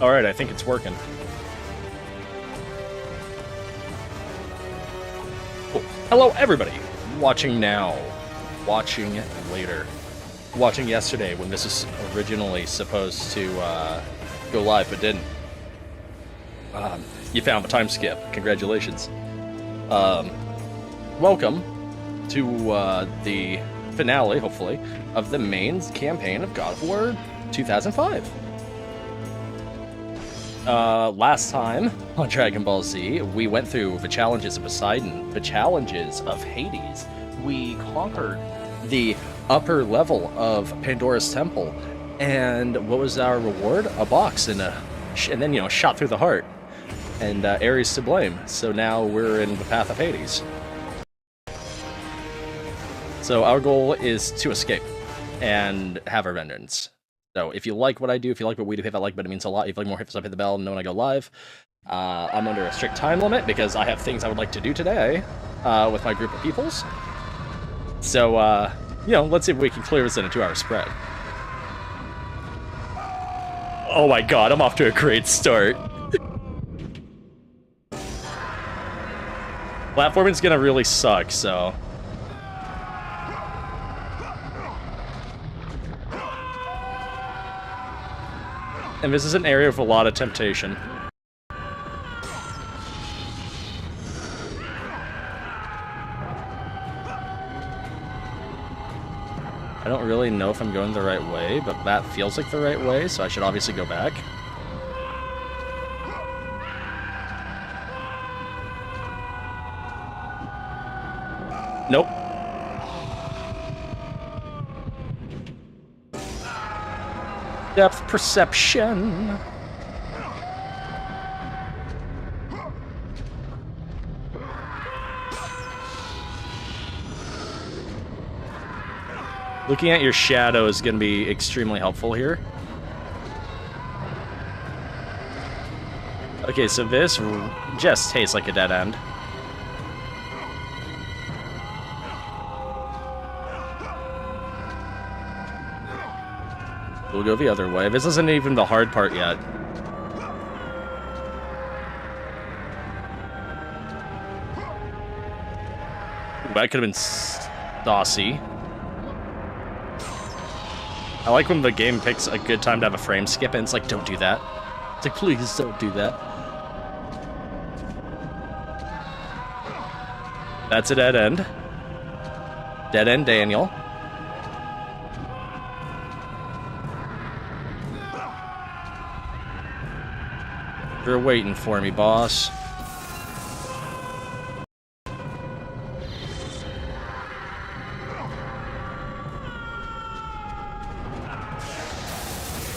Alright, I think it's working. Cool. Hello, everybody! Watching now. Watching later. Watching yesterday when this was originally supposed to go live, but didn't. You found the time skip. Congratulations. Welcome to the finale, hopefully, of the main campaign of God of War 2005. Last time on Dragon Ball Z, we went through the challenges of Poseidon, the challenges of Hades. We conquered the upper level of Pandora's Temple, and what was our reward? A box and then, you know, shot through the heart. And Ares to blame. So now we're in the path of Hades. So our goal is to escape and have our vengeance. So if you like what I do, if you like what we do, hit that like button, it means a lot. If you like more, hit the bell, know when I go live. I'm under a strict time limit because I have things I would like to do today with my group of peoples. So, you know, let's see if we can clear this in a 2-hour spread. Oh my god, I'm off to a great start. Platforming's gonna really suck, so... And this is an area with a lot of temptation. I don't really know if I'm going the right way, but that feels like the right way, so I should obviously go back. Nope. Depth perception. Looking at your shadow is going to be extremely helpful here. Okay, so this just tastes like a dead end. We'll go the other way. This isn't even the hard part yet. That could have been saucy. I like when the game picks a good time to have a frame skip and it's like, don't do that. It's like, please don't do that. That's a dead end. Dead end Daniel. You're waiting for me, boss.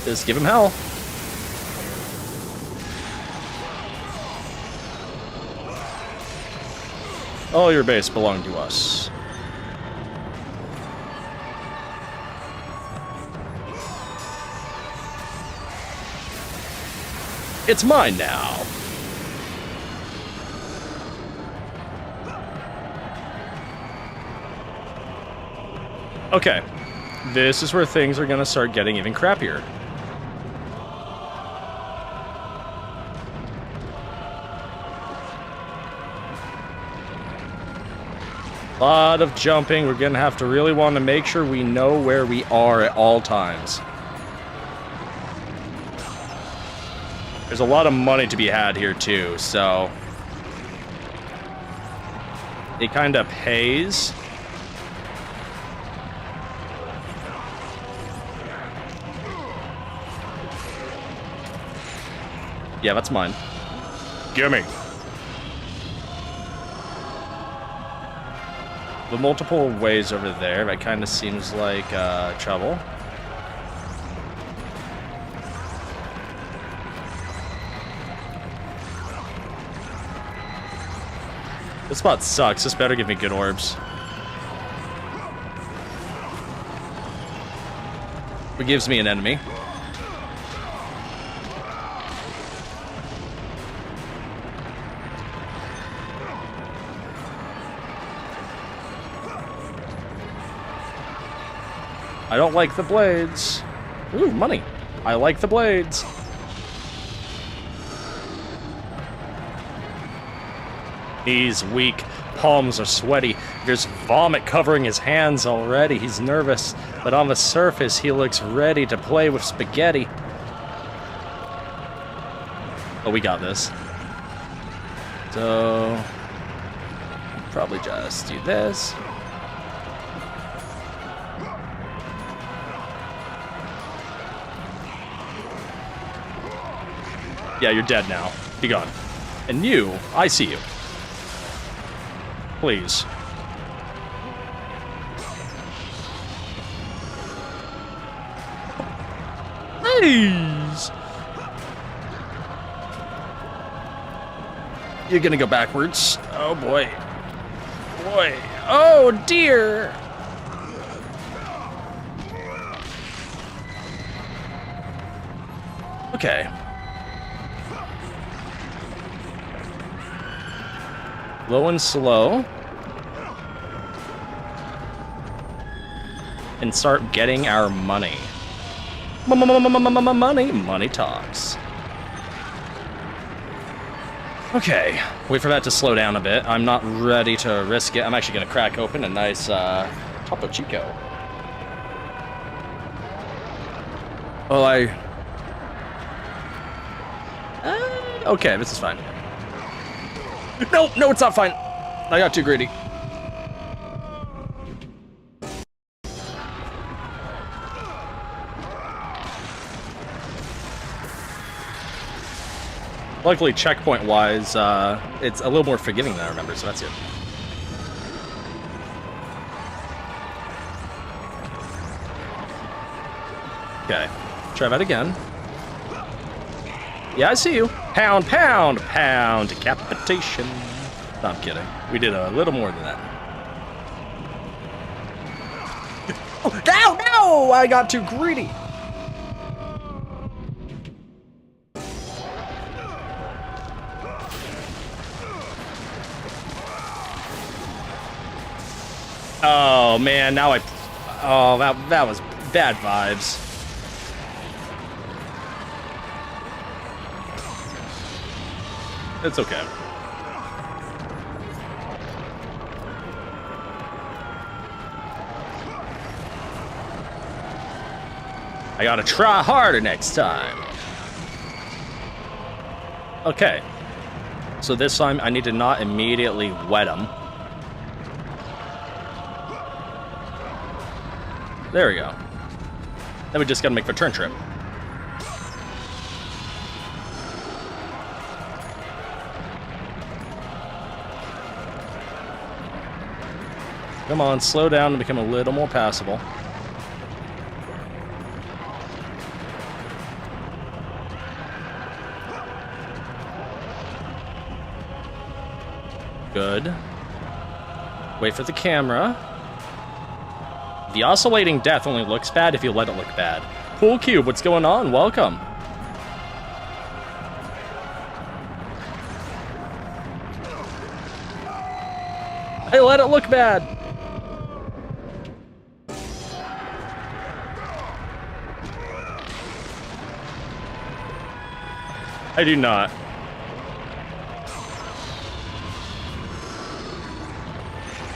Just give him hell. All your base belong to us. It's mine now. Okay. This is where things are gonna start getting even crappier. A lot of jumping. We're gonna have to really want to make sure we know where we are at all times. There's a lot of money to be had here too, so it kind of pays. Yeah, that's mine. Gimme. The multiple ways over there, that kind of seems like trouble. This spot sucks. This better give me good orbs. It gives me an enemy. I don't like the blades. Ooh, money. I like the blades. He's weak. Palms are sweaty. There's vomit covering his hands already. He's nervous, but on the surface, he looks ready to play with spaghetti. Oh, we got this. So, probably just do this. Yeah, you're dead now. Be gone. And you, I see you. Please. Please. You're gonna go backwards. Oh boy. Boy. Oh dear. Okay. Low and slow. And start getting our money. Money. Money talks. Okay. Wait for that to slow down a bit. I'm not ready to risk it. I'm actually going to crack open a nice Topo Chico. Well, okay, this is fine. No, it's not fine. I got too greedy. Luckily, checkpoint-wise, it's a little more forgiving than I remember, so that's good. Okay, try that again. Yeah, I see you. Pound, pound, pound, decapitation. No, I'm kidding. We did a little more than that. Oh, no! I got too greedy. Oh man, now oh, that was bad vibes. It's okay. I gotta try harder next time. Okay. So this time I need to not immediately wet them. There we go. Then we just gotta make the turn trip. Come on, slow down and become a little more passable. Good. Wait for the camera. The oscillating death only looks bad if you let it look bad. Pool Cube, what's going on? Welcome. Hey, let it look bad. I do not.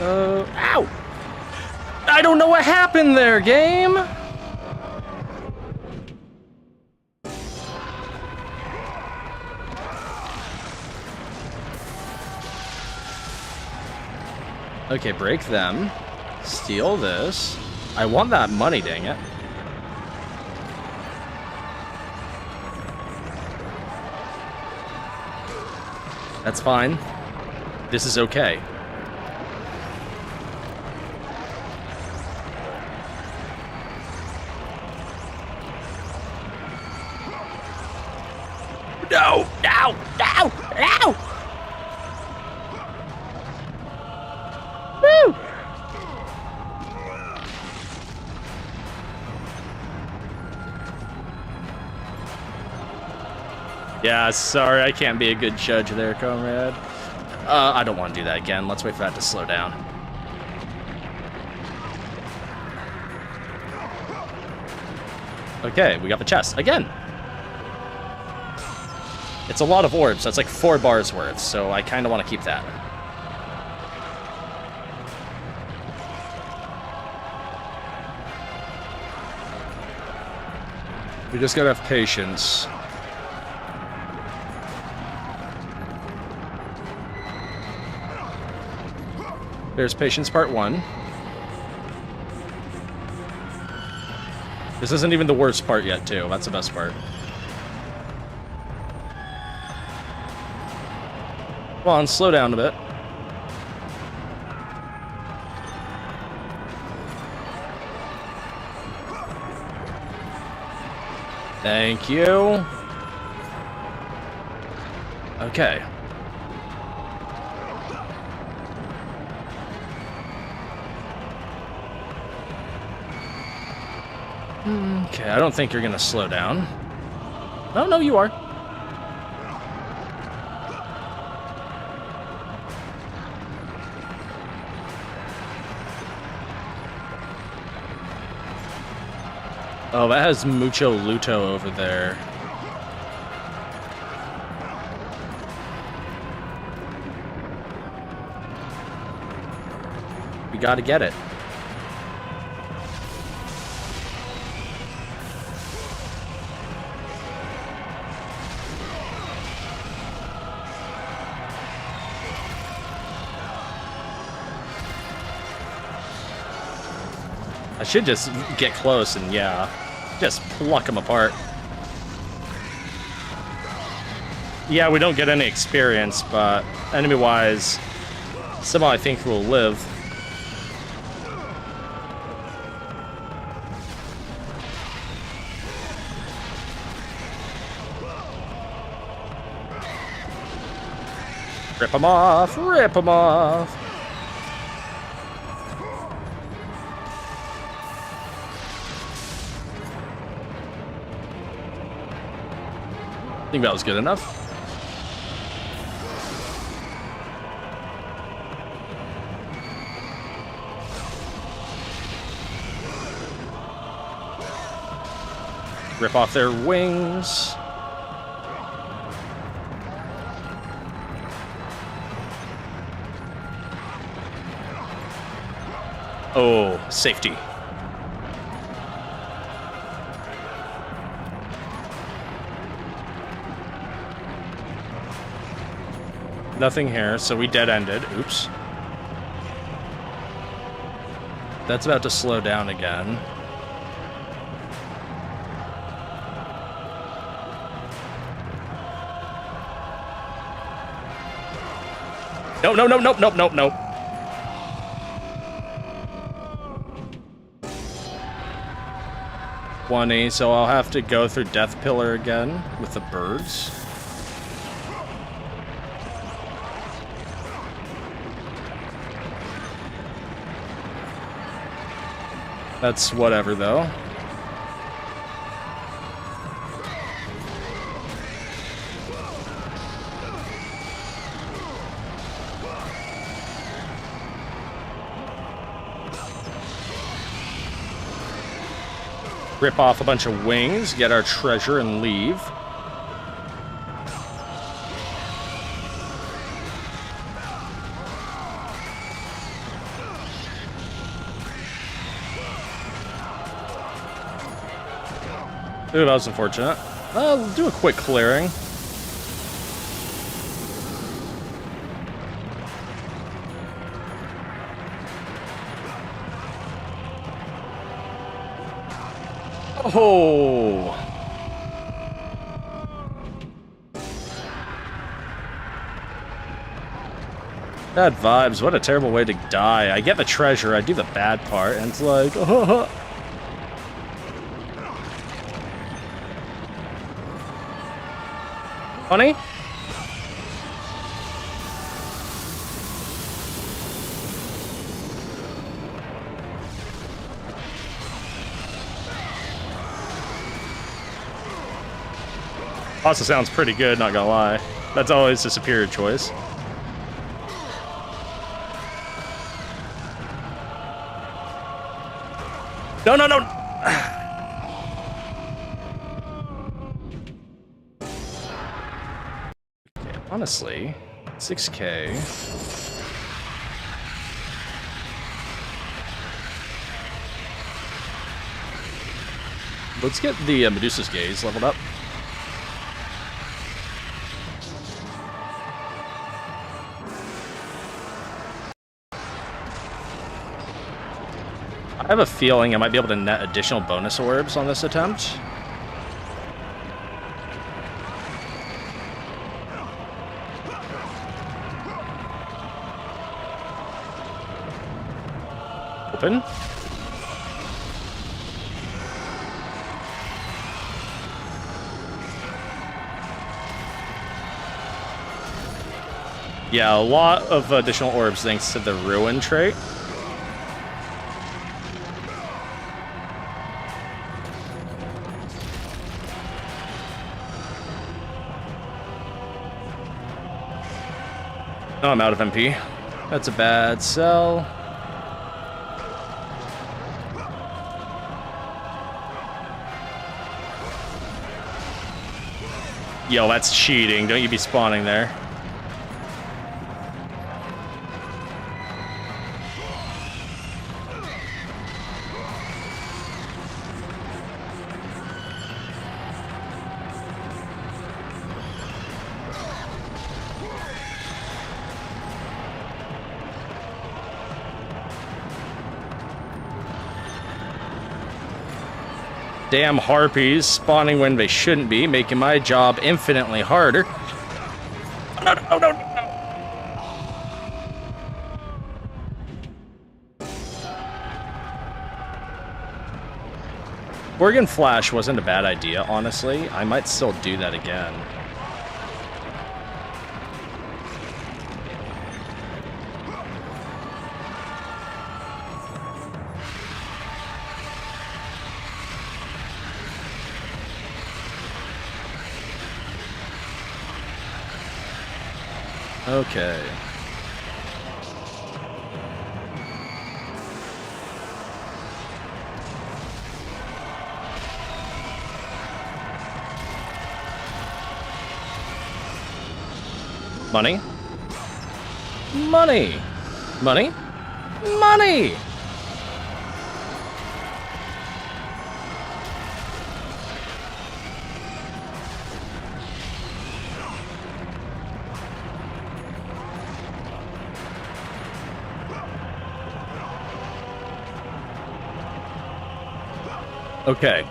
Ow! I don't know what happened there, game! Okay, break them. Steal this. I want that money, dang it. That's fine. This is okay. No! No! No! No! Woo! Yeah, sorry, I can't be a good judge there, comrade. I don't want to do that again. Let's wait for that to slow down. Okay, we got the chest again. It's a lot of orbs. That's like 4 bars worth, so I kind of want to keep that. We just gotta have patience. There's patience part 1. This isn't even the worst part yet, too. That's the best part. Come on, slow down a bit. Thank you. Okay. Okay, I don't think you're gonna slow down. Oh, no, you are. Oh, that has mucho luto over there. We gotta get it. I should just get close and, yeah, just pluck them apart. Yeah, we don't get any experience, but enemy-wise, somehow I think we'll live. Rip them off! Rip them off! I think that was good enough. Rip off their wings. Oh, safety. Nothing here, so we dead-ended. Oops. That's about to slow down again. Nope, nope, nope, nope, nope, nope, nope. So I'll have to go through Death Pillar again with the birds. That's whatever, though. Rip off a bunch of wings, get our treasure, and leave. Ooh, that was unfortunate. I'll do a quick clearing. Oh! Bad vibes. What a terrible way to die. I get the treasure, I do the bad part, and it's like, oh. Funny? Also sounds pretty good, not gonna lie. That's always the superior choice. No, no, no! Honestly, 6K. Let's get the Medusa's Gaze leveled up. I have a feeling I might be able to net additional bonus orbs on this attempt. Open. Yeah, a lot of additional orbs thanks to the Ruin trait. Oh, I'm out of MP. That's a bad sell. Yo, that's cheating. Don't you be spawning there. Damn harpies spawning when they shouldn't be, making my job infinitely harder. Oh, no, no, no, no. Oregon Flash wasn't a bad idea, honestly. I might still do that again. Okay. Money. Money. Money. Money. Okay.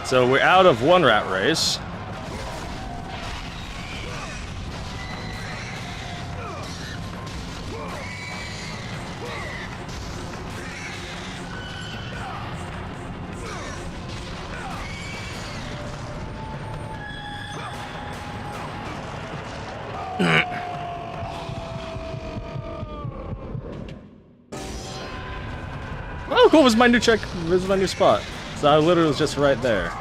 So we're out of one rat race. Oh, cool! Was my new check? This is my new spot. So I literally was just right there.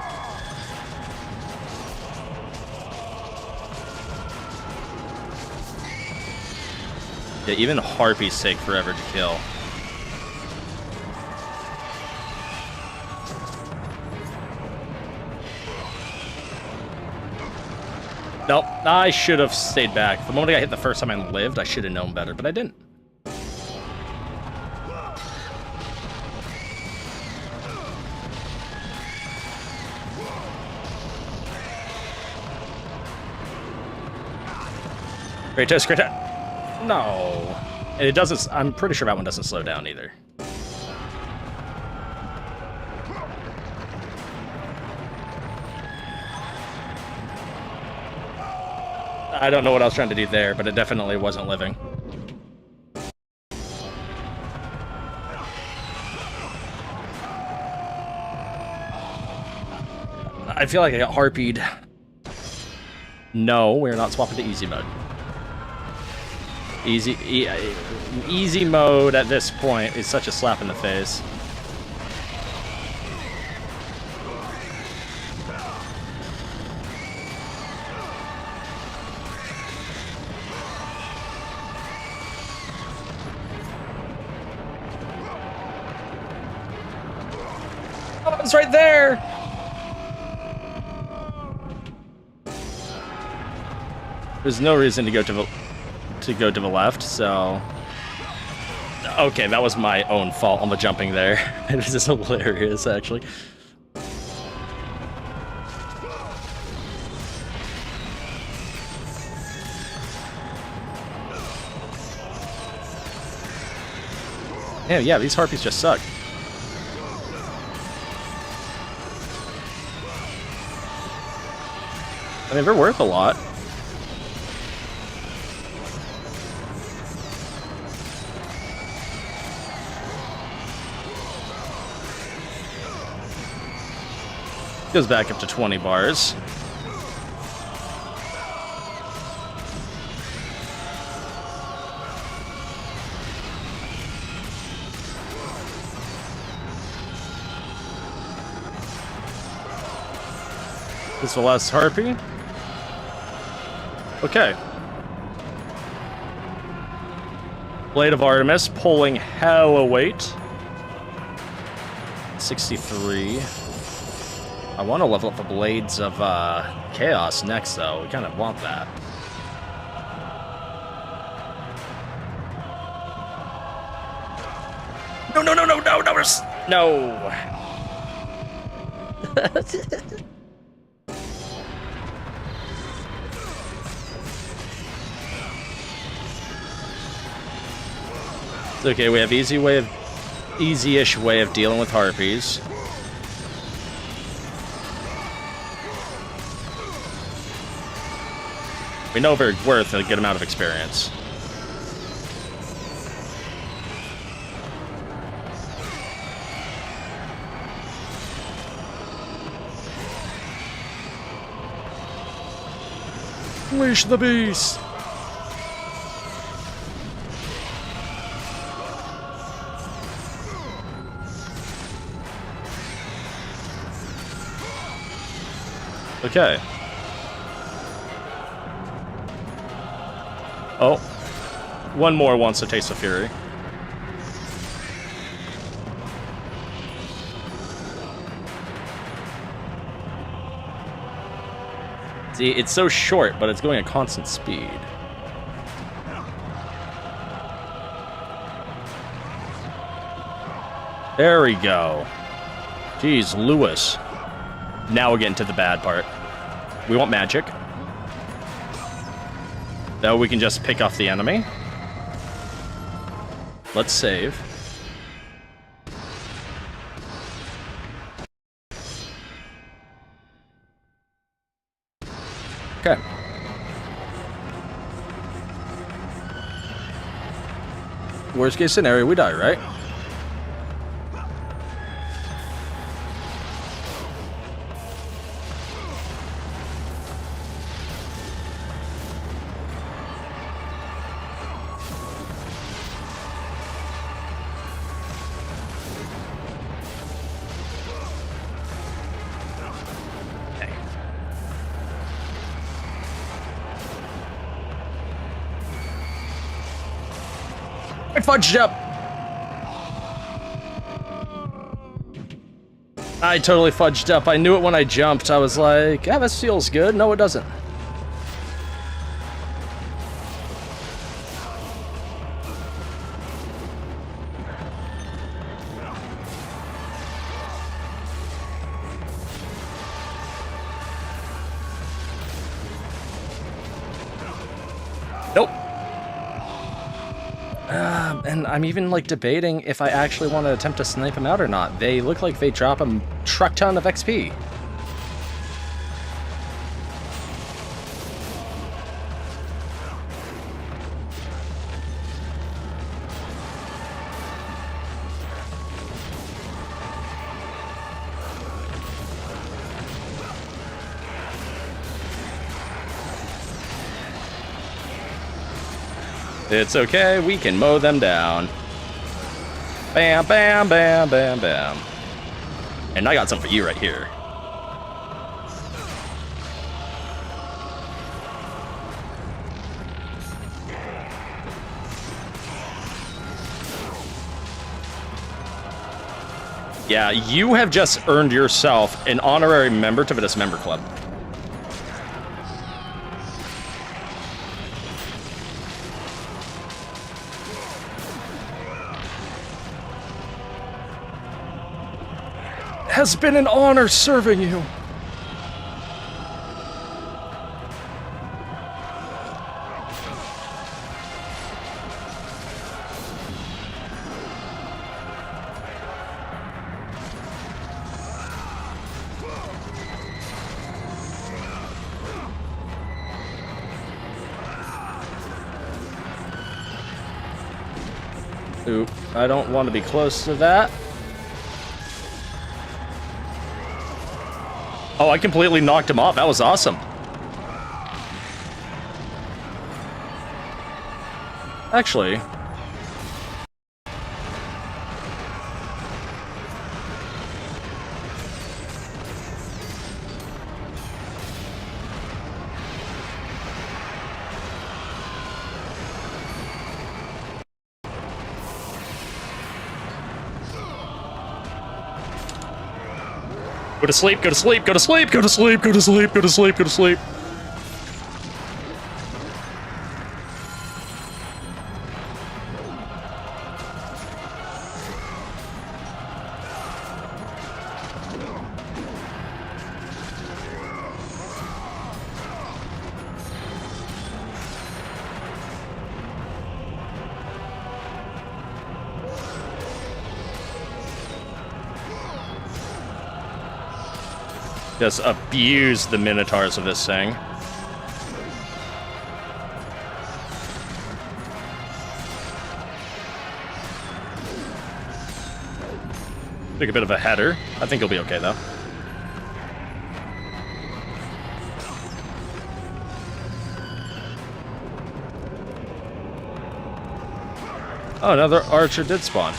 Yeah, even harpies take forever to kill. Nope, I should have stayed back. The moment I got hit the first time I lived, I should have known better, but I didn't. Great test, great test. No. And it doesn't, I'm pretty sure that one doesn't slow down either. I don't know what I was trying to do there, but it definitely wasn't living. I feel like I got harpied. No, we're not swapping to easy mode. Easy mode at this point is such a slap in the face. one's right there! There's no reason to go to the left, so... Okay, that was my own fault on the jumping there. It was just hilarious, actually. Yeah, these harpies just suck. I mean, they're worth a lot. Goes back up to 20 bars. This is the last harpy. Okay. Blade of Artemis pulling hella weight. 63. I want to level up the Blades of Chaos next, though. We kind of want that. No, no, no, no, no, no, no! It's okay, we have easy-ish way of dealing with harpies. We know they're worth a good amount of experience. Unleash the beast! Okay. Oh. One more wants a taste of fury. See, it's so short, but it's going at constant speed. There we go. Jeez, Lewis. Now we're getting to the bad part. We want magic. Though we can just pick off the enemy. Let's save. Okay. Worst case scenario, we die, right? I fudged up! I totally fudged up. I knew it when I jumped. I was like, yeah, this feels good. No, it doesn't. Nope. And I'm even, like, debating if I actually want to attempt to snipe him out or not. They look like they drop a truck ton of XP. It's okay, we can mow them down. Bam, bam, bam, bam, bam. And I got some for you right here. Yeah, you have just earned yourself an honorary member to this member club. Has been an honor serving you. Oop, I don't want to be close to that. Oh, I completely knocked him off. That was awesome. Actually... Go to sleep, go to sleep, go to sleep, go to sleep, go to sleep, go to sleep, go to sleep. Just abuse the minotaurs of this thing. Take a bit of a header. I think he'll be okay though. Oh, another archer did spawn.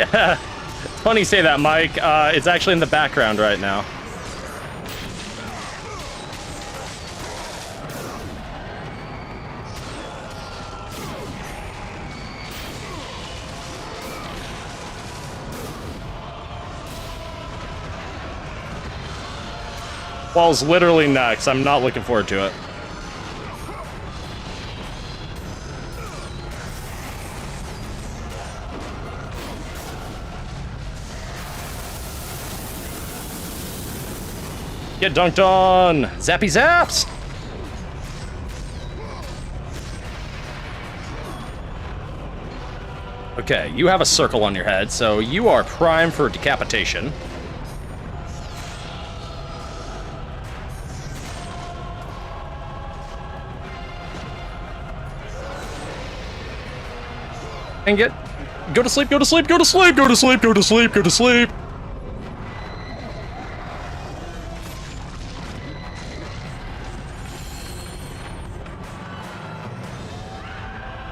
It's funny you say that, Mike. It's actually in the background right now. Wall's literally next. I'm not looking forward to it. Get dunked on! Zappy zaps! Okay, you have a circle on your head, so you are primed for decapitation. And go to sleep, go to sleep, go to sleep, go to sleep, go to sleep, go to sleep!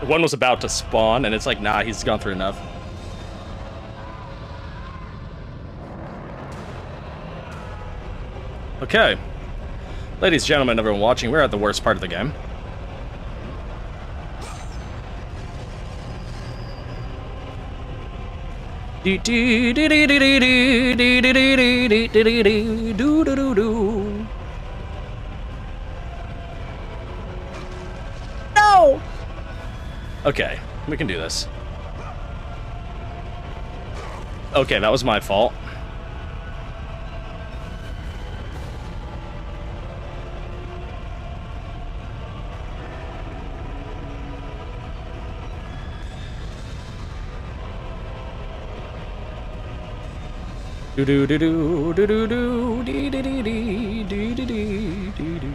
One was about to spawn, and it's like, nah, he's gone through enough. Okay. Ladies and gentlemen, everyone watching, we're at the worst part of the game. No! Okay, we can do this. Okay, that was my fault. Do do do do do do do dee dee dee dee dee dee dee dee.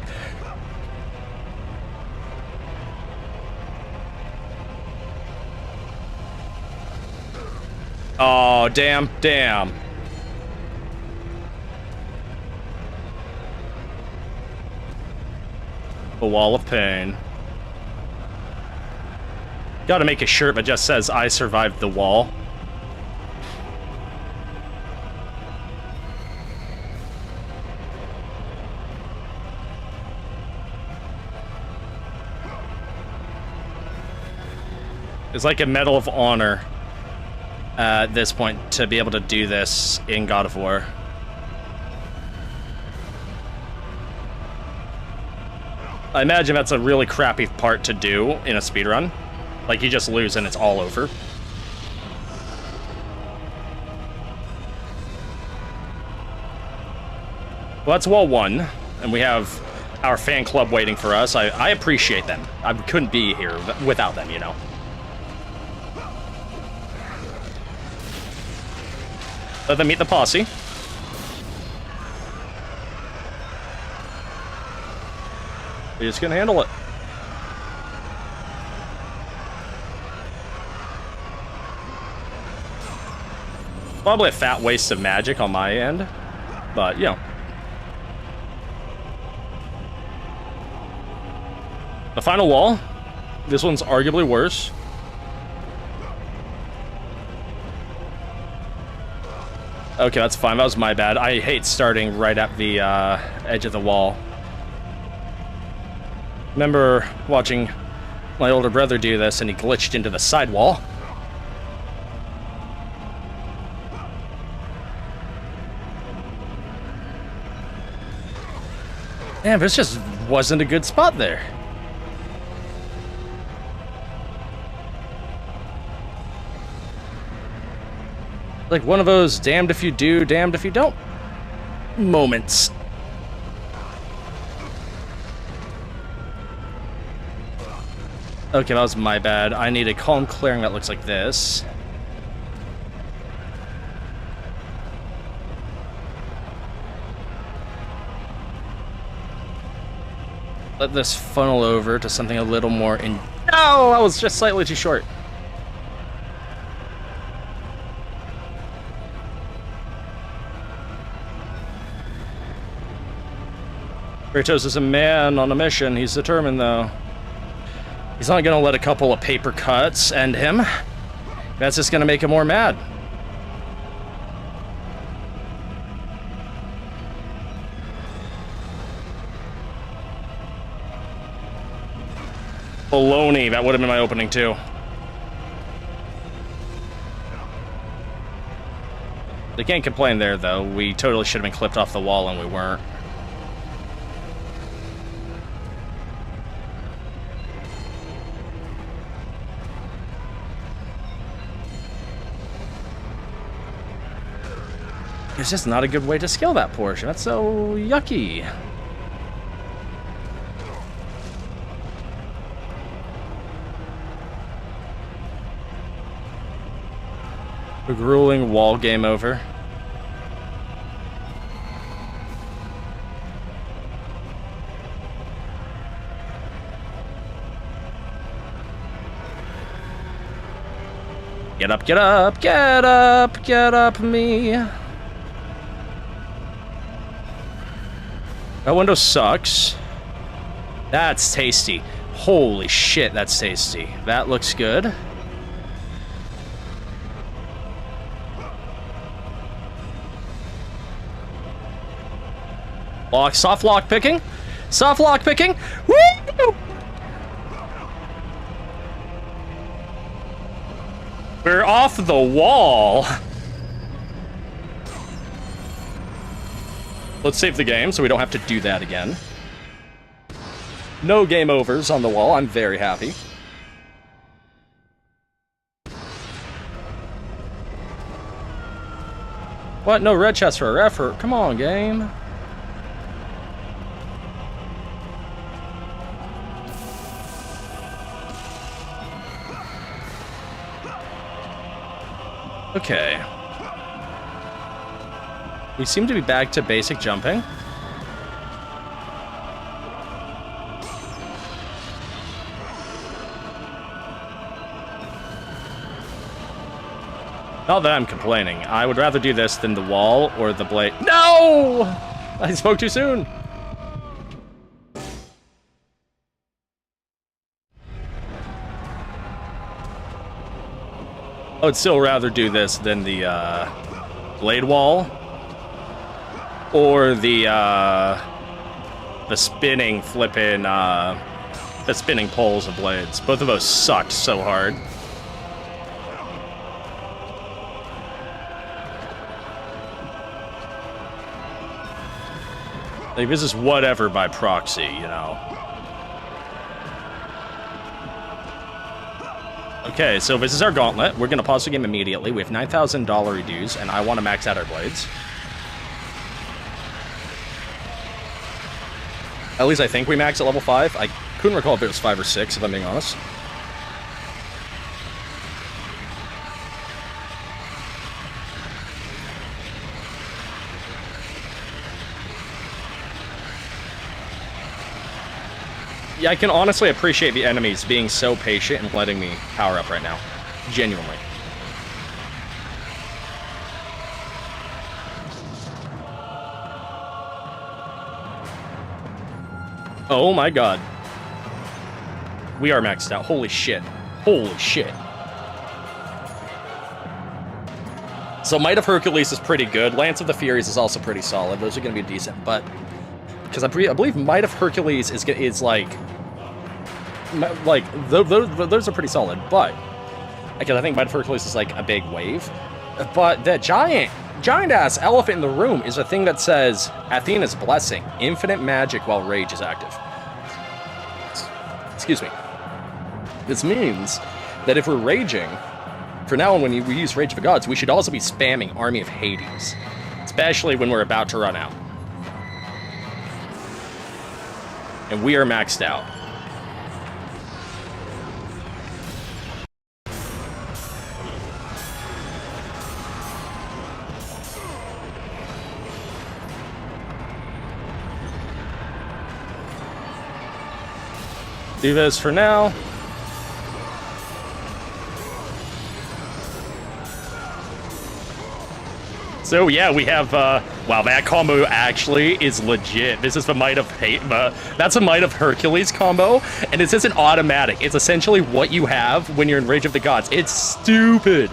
Oh, damn, damn. A wall of pain. Gotta make a shirt that just says, I survived the wall. It's like a Medal of Honor at this point to be able to do this in God of War. I imagine that's a really crappy part to do in a speedrun. Like, you just lose and it's all over. Well, that's wall 1, and we have our fan club waiting for us. I appreciate them. I couldn't be here without them, you know. Let them meet the posse. We're just gonna handle it. Probably a fat waste of magic on my end, but, you know. The final wall. This one's arguably worse. Okay, that's fine. That was my bad. I hate starting right at the edge of the wall. Remember watching my older brother do this, and he glitched into the side wall. Damn, this just wasn't a good spot there. Like one of those damned if you do, damned if you don't moments. Okay, that was my bad. I need a column clearing that looks like this. Let this funnel over to something a little more in... No! I was just slightly too short. Kratos is a man on a mission. He's determined, though. He's not going to let a couple of paper cuts end him. That's just going to make him more mad. Baloney. That would have been my opening, too. They can't complain there, though. We totally should have been clipped off the wall, and we weren't. It's just not a good way to scale that portion. That's so yucky. A grueling wall game over. Get up, get up, get up, get up me. That window sucks. That's tasty. Holy shit, that's tasty. That looks good. Soft lock picking. Soft lock picking. Woo! We're off the wall. Let's save the game so we don't have to do that again. No game overs on the wall. I'm very happy. What? No red chest for our effort. Come on, game. Okay. We seem to be back to basic jumping. Not that I'm complaining. I would rather do this than the wall or the blade. No! I spoke too soon. I would still rather do this than the blade wall. Or the spinning, flipping, the spinning poles of blades. Both of those sucked so hard. Like, this is whatever by proxy, you know? Okay, so this is our gauntlet. We're gonna pause the game immediately. We have $9,000 dues, and I want to max out our blades. At least I think we max at level 5. I couldn't recall if it was 5 or 6, if I'm being honest. Yeah, I can honestly appreciate the enemies being so patient and letting me power up right now. Genuinely. Oh my god. We are maxed out. Holy shit. Holy shit. So Might of Hercules is pretty good. Lance of the Furies is also pretty solid. Those are going to be decent, but... Because I believe Might of Hercules is like... those are pretty solid, but... Because I think Might of Hercules is like a big wave. But the giant-ass elephant in the room is a thing that says, Athena's Blessing, infinite magic while rage is active. Excuse me. This means that if we're raging, for now on when we use Rage of the Gods, we should also be spamming Army of Hades. Especially when we're about to run out. And we are maxed out. Do this for now. So yeah, we have, wow, that combo actually is legit. This is the Might of that's a Might of Hercules combo, and this isn't automatic. It's essentially what you have when you're in Rage of the Gods. It's stupid.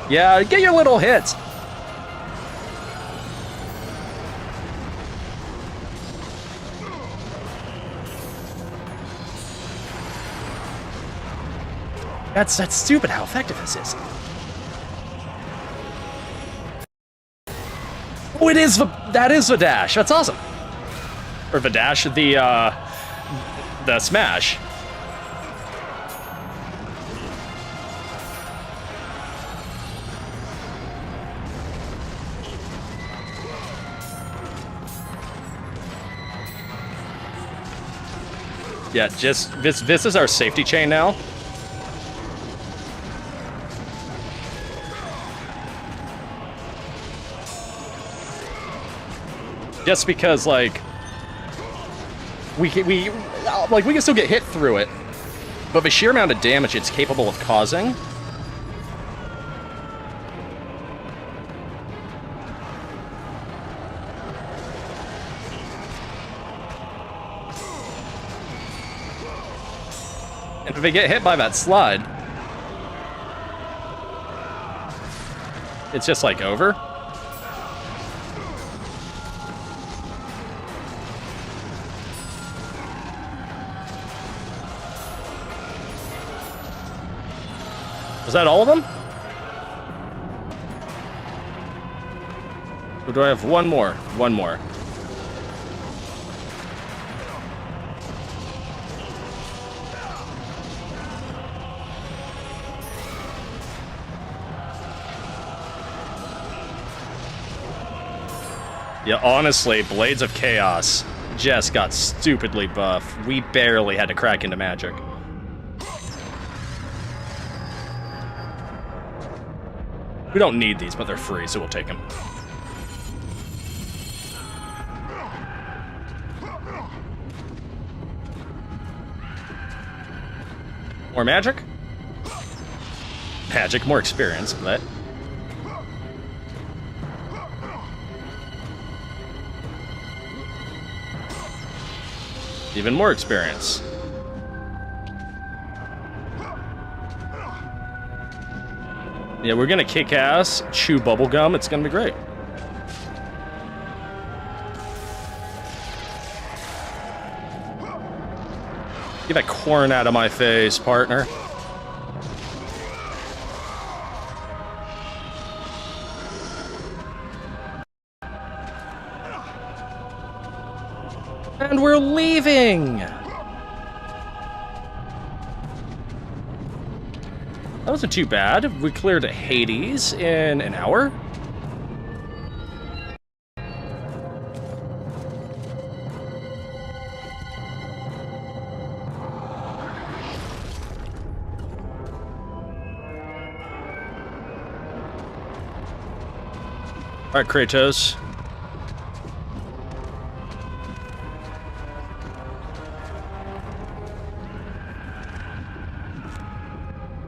Yeah, get your little hits. That's stupid how effective this is. Oh, that is the dash. That's awesome. Or the dash, the smash. Yeah, just this is our safety chain now. Just because, like, we can still get hit through it, but the sheer amount of damage it's capable of causing. And if they get hit by that slide, it's just like over. Was that all of them? Or do I have one more? One more. Yeah, honestly, Blades of Chaos just got stupidly buff. We barely had to crack into magic. We don't need these, but they're free, so we'll take them. More magic? Magic, more experience, but... even more experience. Yeah, we're gonna kick ass, chew bubblegum, it's gonna be great. Get that corn out of my face, partner. And we're leaving! That wasn't too bad. We cleared Hades in an hour. All right, Kratos.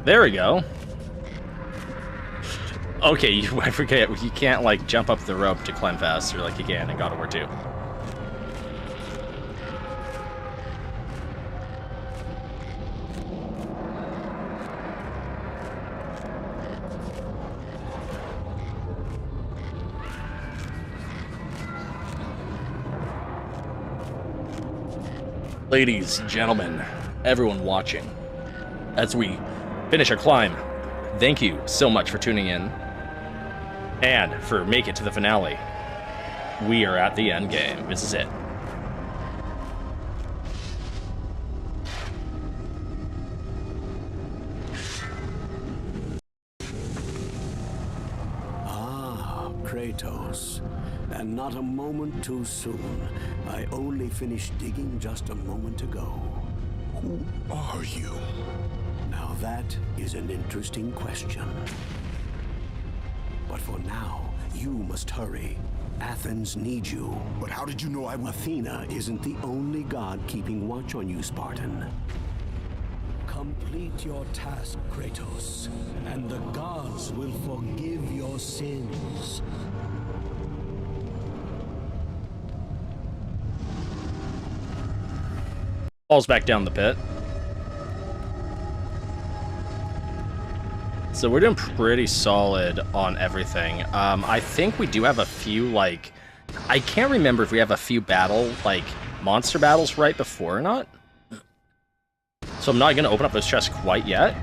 There we go. Okay, I forget, you can't, like, jump up the rope to climb faster like you can in God of War 2. Ladies, gentlemen, everyone watching, as we finish our climb, thank you so much for tuning in and for making it to the finale. We are at the end game. This is it. Ah, Kratos. And not a moment too soon. I only finished digging just a moment ago. Who are you? Now that is an interesting question. But for now, you must hurry. Athens needs you. But how did you know I would... Athena isn't the only god keeping watch on you, Spartan. Complete your task, Kratos, and the gods will forgive your sins. Falls back down the pit. So we're doing pretty solid on everything. I think we do have a few, like... I can't remember if we have a few monster battles right before or not. So I'm not going to open up those chests quite yet.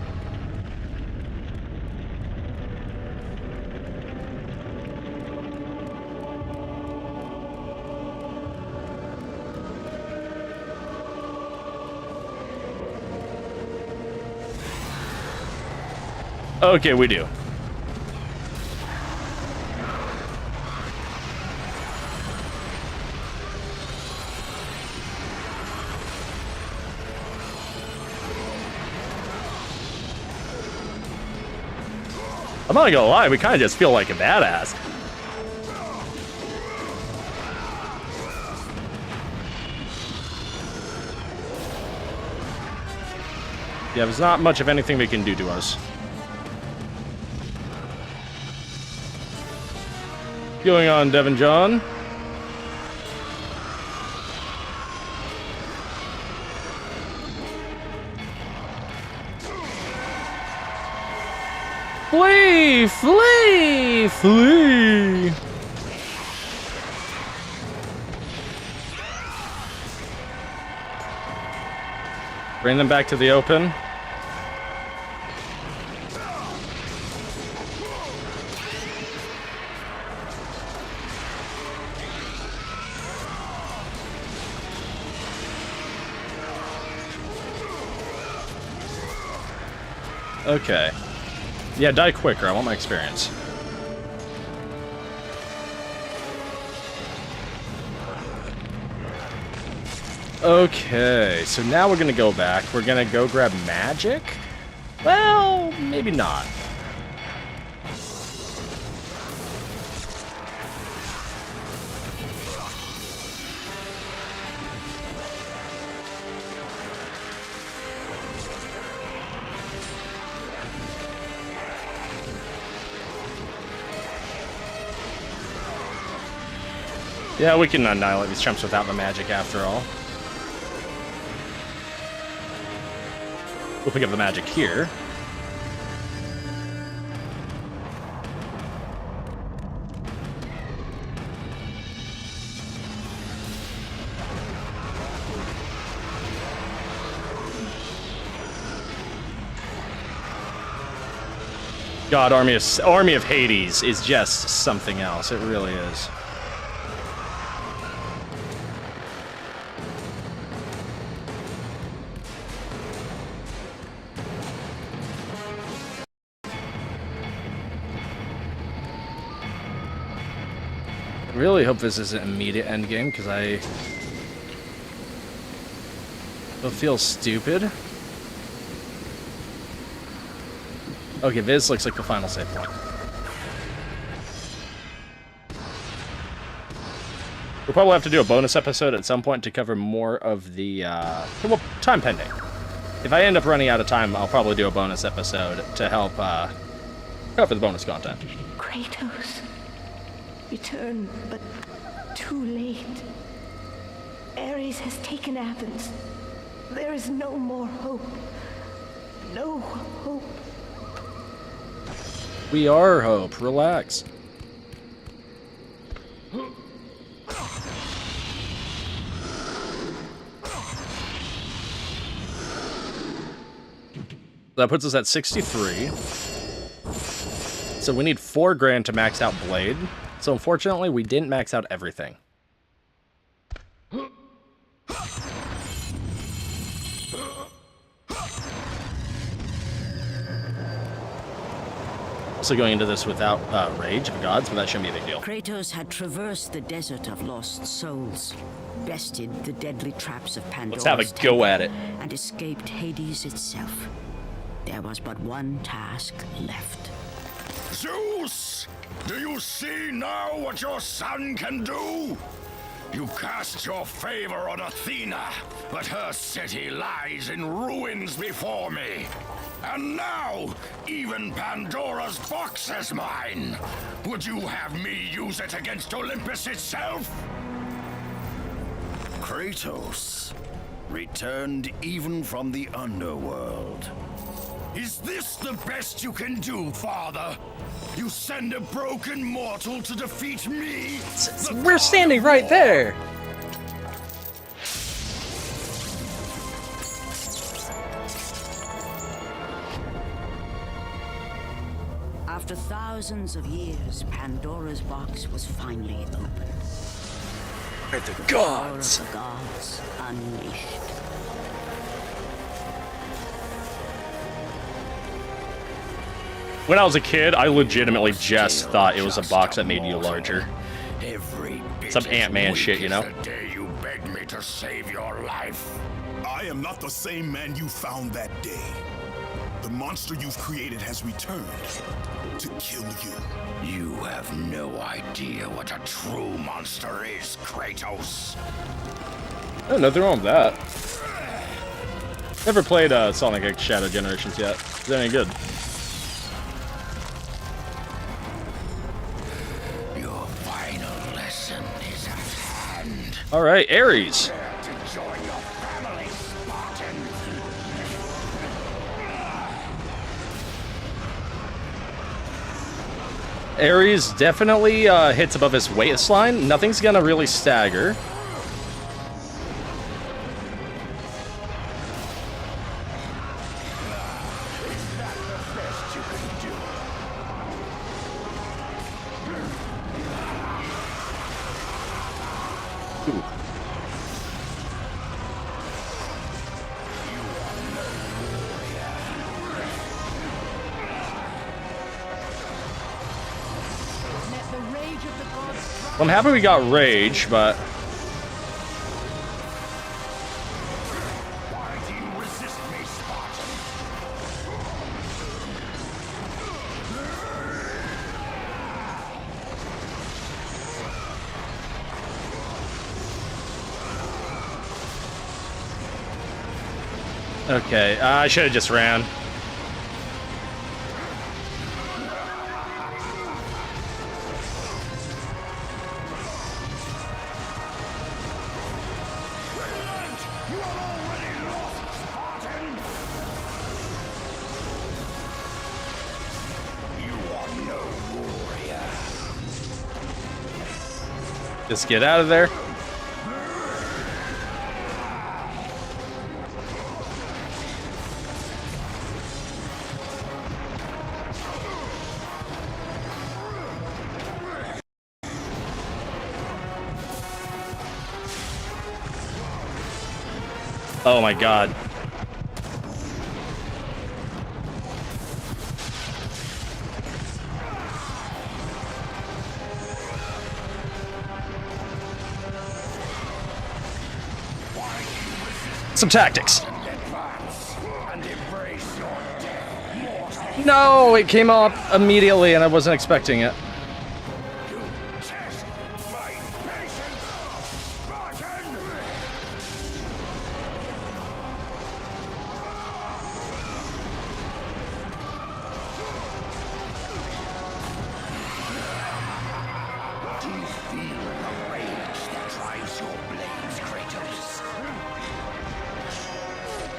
Okay, we do. I'm not gonna lie, we kind of just feel like a badass. Yeah, there's not much of anything they can do to us. Going on, Devin John. Flee! Flee! Flee! Bring them back to the open. Okay. Yeah, die quicker. I want my experience. Okay, so now we're gonna go back. We're gonna go grab magic? Well, maybe not. Yeah, we can annihilate these chumps without the magic after all. We'll pick up the magic here. God, Army of Hades is just something else. It really is. I really hope this isn't immediate endgame, because I feel stupid. Okay, this looks like the final save point. We'll probably have to do a bonus episode at some point to cover more of the, well, time pending. If I end up running out of time, I'll probably do a bonus episode to help, cover the bonus content. Kratos, return, but too late. Ares has taken Athens. There is no more hope. No hope. We are hope. Relax. That puts us at 63. So we need 4 grand to max out Blade. So unfortunately, we didn't max out everything. Also going into this without Rage of Gods, but that shouldn't be a big deal. Kratos had traversed the desert of lost souls, bested the deadly traps of Pandora. Let's have a go at it. And escaped Hades itself. There was but one task left. Zeus! Do you see now what your son can do? You cast your favor on Athena, but her city lies in ruins before me. And now, even Pandora's box is mine. Would you have me use it against Olympus itself? Kratos returned even from the underworld. Is this the best you can do, Father? You send a broken mortal to defeat me? We're standing right there! After thousands of years, Pandora's box was finally opened. By the Power gods! of the gods unleashed. When I was a kid, I legitimately just thought it was a box that made you larger. Every bit Some Ant-Man as shit, you know? weak as the day you begged me to save your life. I am not the same man you found that day. The monster you've created has returned to kill you. You have no idea what a true monster is, Kratos. Oh, nothing wrong with that. Never played Sonic X Shadow Generations yet. Is that any good? Your final lesson is at hand. Alright, Ares. Prepare to join your family, Spartan. Ares definitely hits above his waistline. Nothing's gonna really stagger. I'm happy we got Rage, but... Why do you resist me, Spartan? Okay, I should have just ran. You are already lost, Spartan! You are no warrior. Just get out of there. Oh my god. Some tactics. No, it came up immediately and I wasn't expecting it.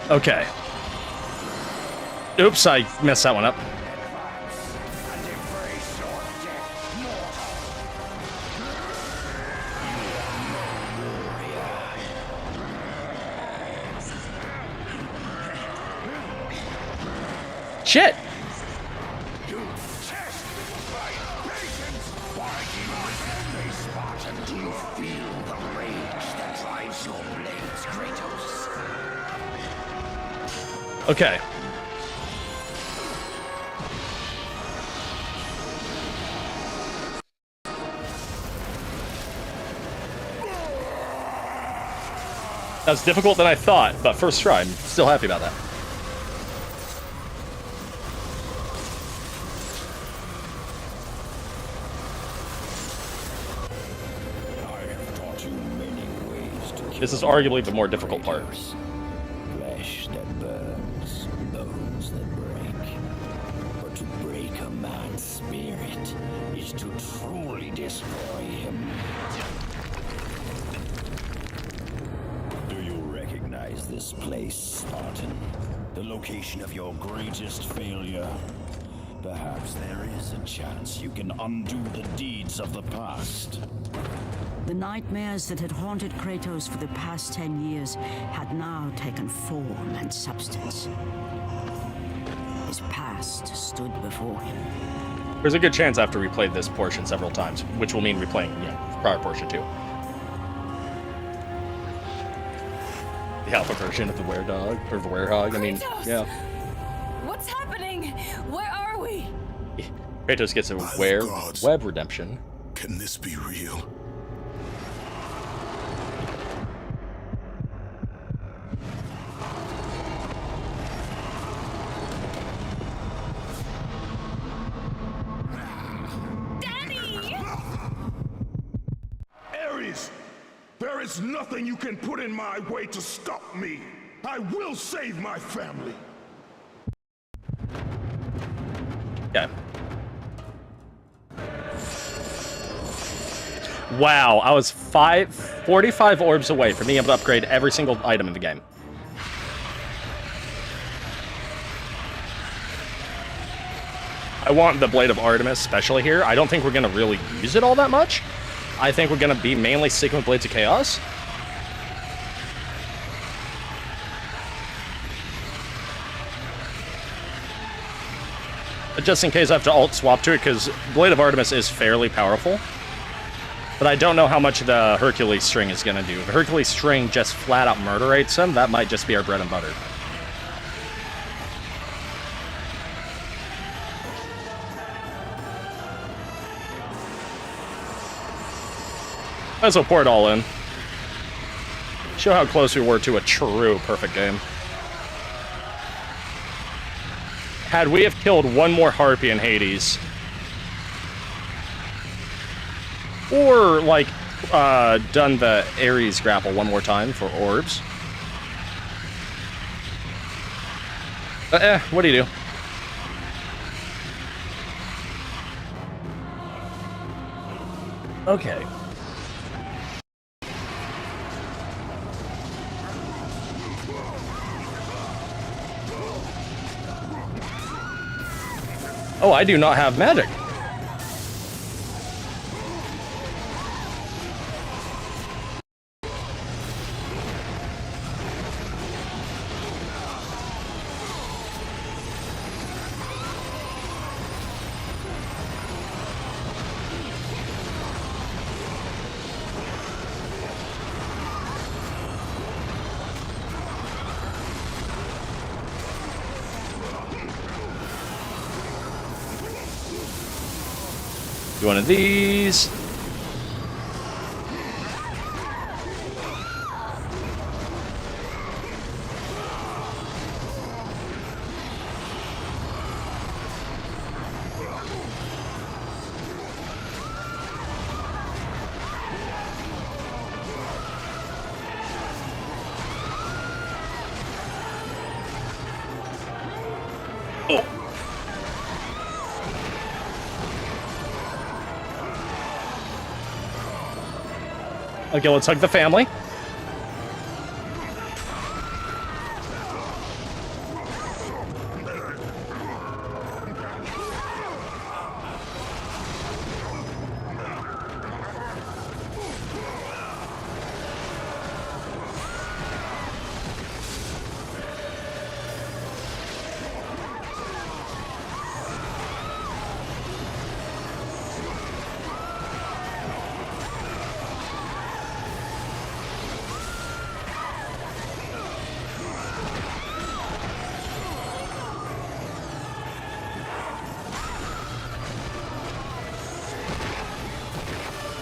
Okay. Oops, I messed that one up. Shit! Okay. That was difficult than I thought, but first try. I'm still happy about that. This is arguably the more difficult part. Flesh that burns, bones that break. But to break a man's spirit is to truly destroy him. Do you recognize this place, Spartan? The location of your greatest failure? Perhaps there is a chance you can undo the deeds of the past. The nightmares that had haunted Kratos for the past 10 years had now taken form and substance. His past stood before him. There's a good chance after we played this portion several times, which will mean replaying, the prior portion too. The alpha version of the were-dog, or the were-hog, I mean, yeah. What's happening? Where are we? Kratos gets a web redemption. Can this be real? There is nothing you can put in my way to stop me. I will save my family. Okay. Wow, I was 45 orbs away from being able to upgrade every single item in the game. I want the Blade of Artemis especially here. I don't think we're going to really use it all that much. I think we're going to be mainly sticking with Blades of Chaos. But just in case I have to alt swap to it, because Blade of Artemis is fairly powerful. But I don't know how much the Hercules string is going to do. If the Hercules string just flat out murderates him, that might just be our bread and butter. Might as well pour it all in. Show how close we were to a true perfect game. Had we have killed one more Harpy in Hades, or like done the Ares grapple one more time for orbs. What do you do? Okay. Oh, I do not have magic. one of these. Okay, let's hug the family.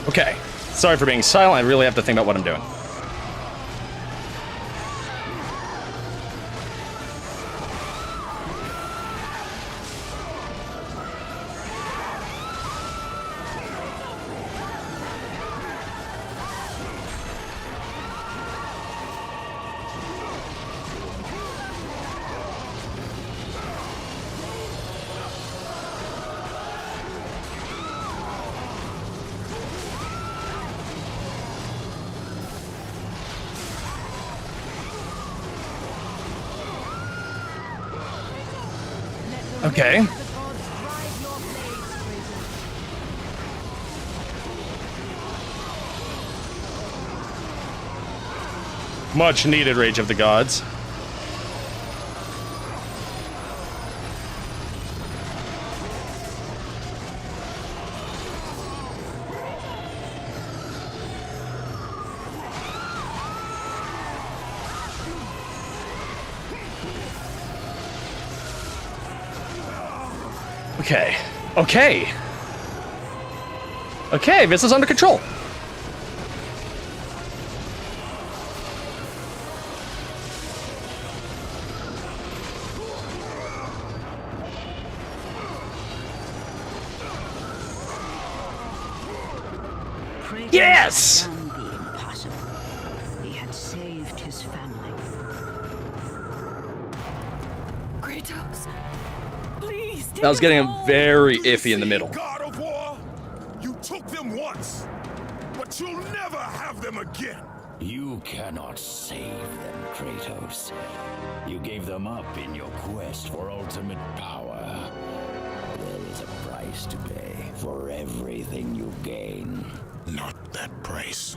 Okay, sorry for being silent. I really have to think about what I'm doing. Okay. Much needed Rage of the Gods. Okay. Okay. Okay, this is under control. Yes! Done the impossible. He had saved his family. Kratos, please. That was getting very iffy in the middle. God of War, you took them once, but you'll never have them again. You cannot save them, Kratos. You gave them up in your quest for ultimate power. There is a price to pay for everything you gain. Not that price.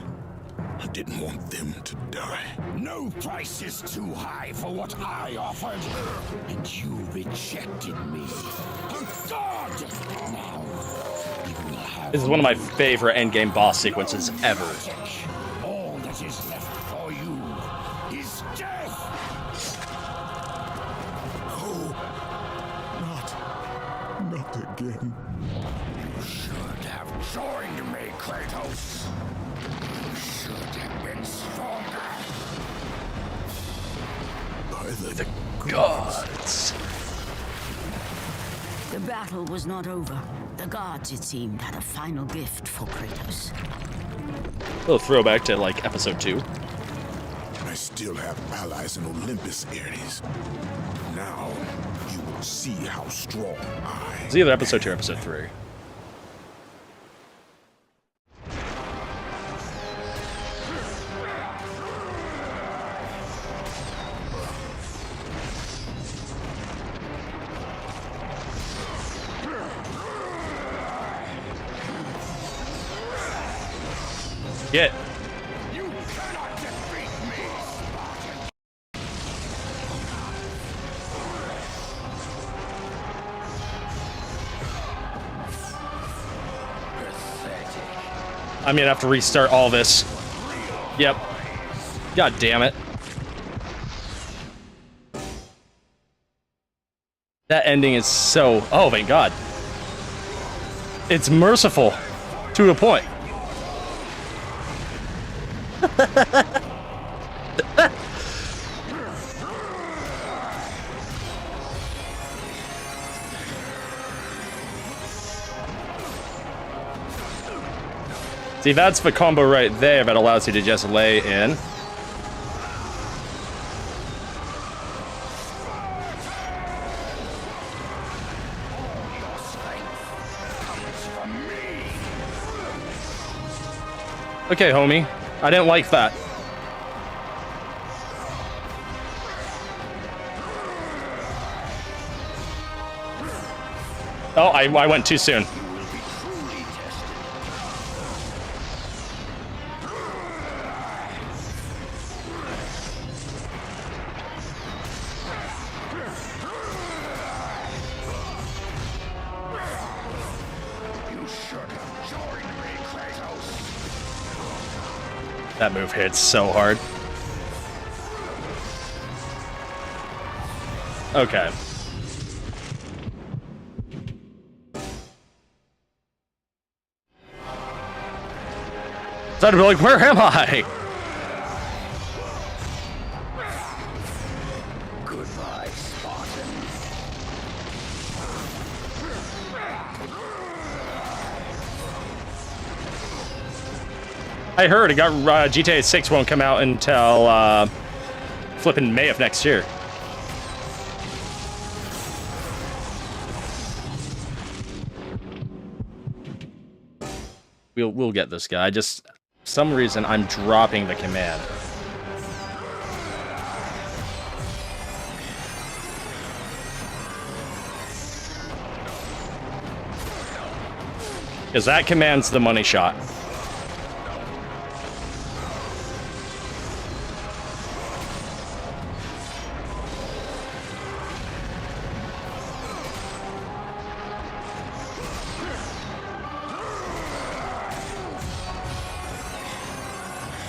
I didn't want them to die. No price is too high for what I offered. And you rejected me. God! Now, you will have This is one of my favorite endgame boss sequences ever. All that is left for you is death! Oh, not again. You should have joined me, Kratos. You should have been stronger. By the Gods. The battle was not over. The gods, it seemed, had a final gift for Kratos. A little throwback to like episode 2. I still have allies in Olympus, Ares. Now, you will see how strong I It's either episode 2 or episode 3. Get. You cannot defeat me, Spartan! Pathetic. I'm gonna have to restart all this. Yep. God damn it. That ending is so... Oh, thank God. It's merciful to a point. See, that's the combo right there that allows you to just lay in. Okay, homie. I didn't like that. Oh, I went too soon. That move hits so hard. Okay. So I'd be like, where am I? Goodbye, Spartan. I heard it got GTA 6 won't come out until flipping May of next year. We'll get this guy. Just for some reason I'm dropping the command. Because that command's the money shot.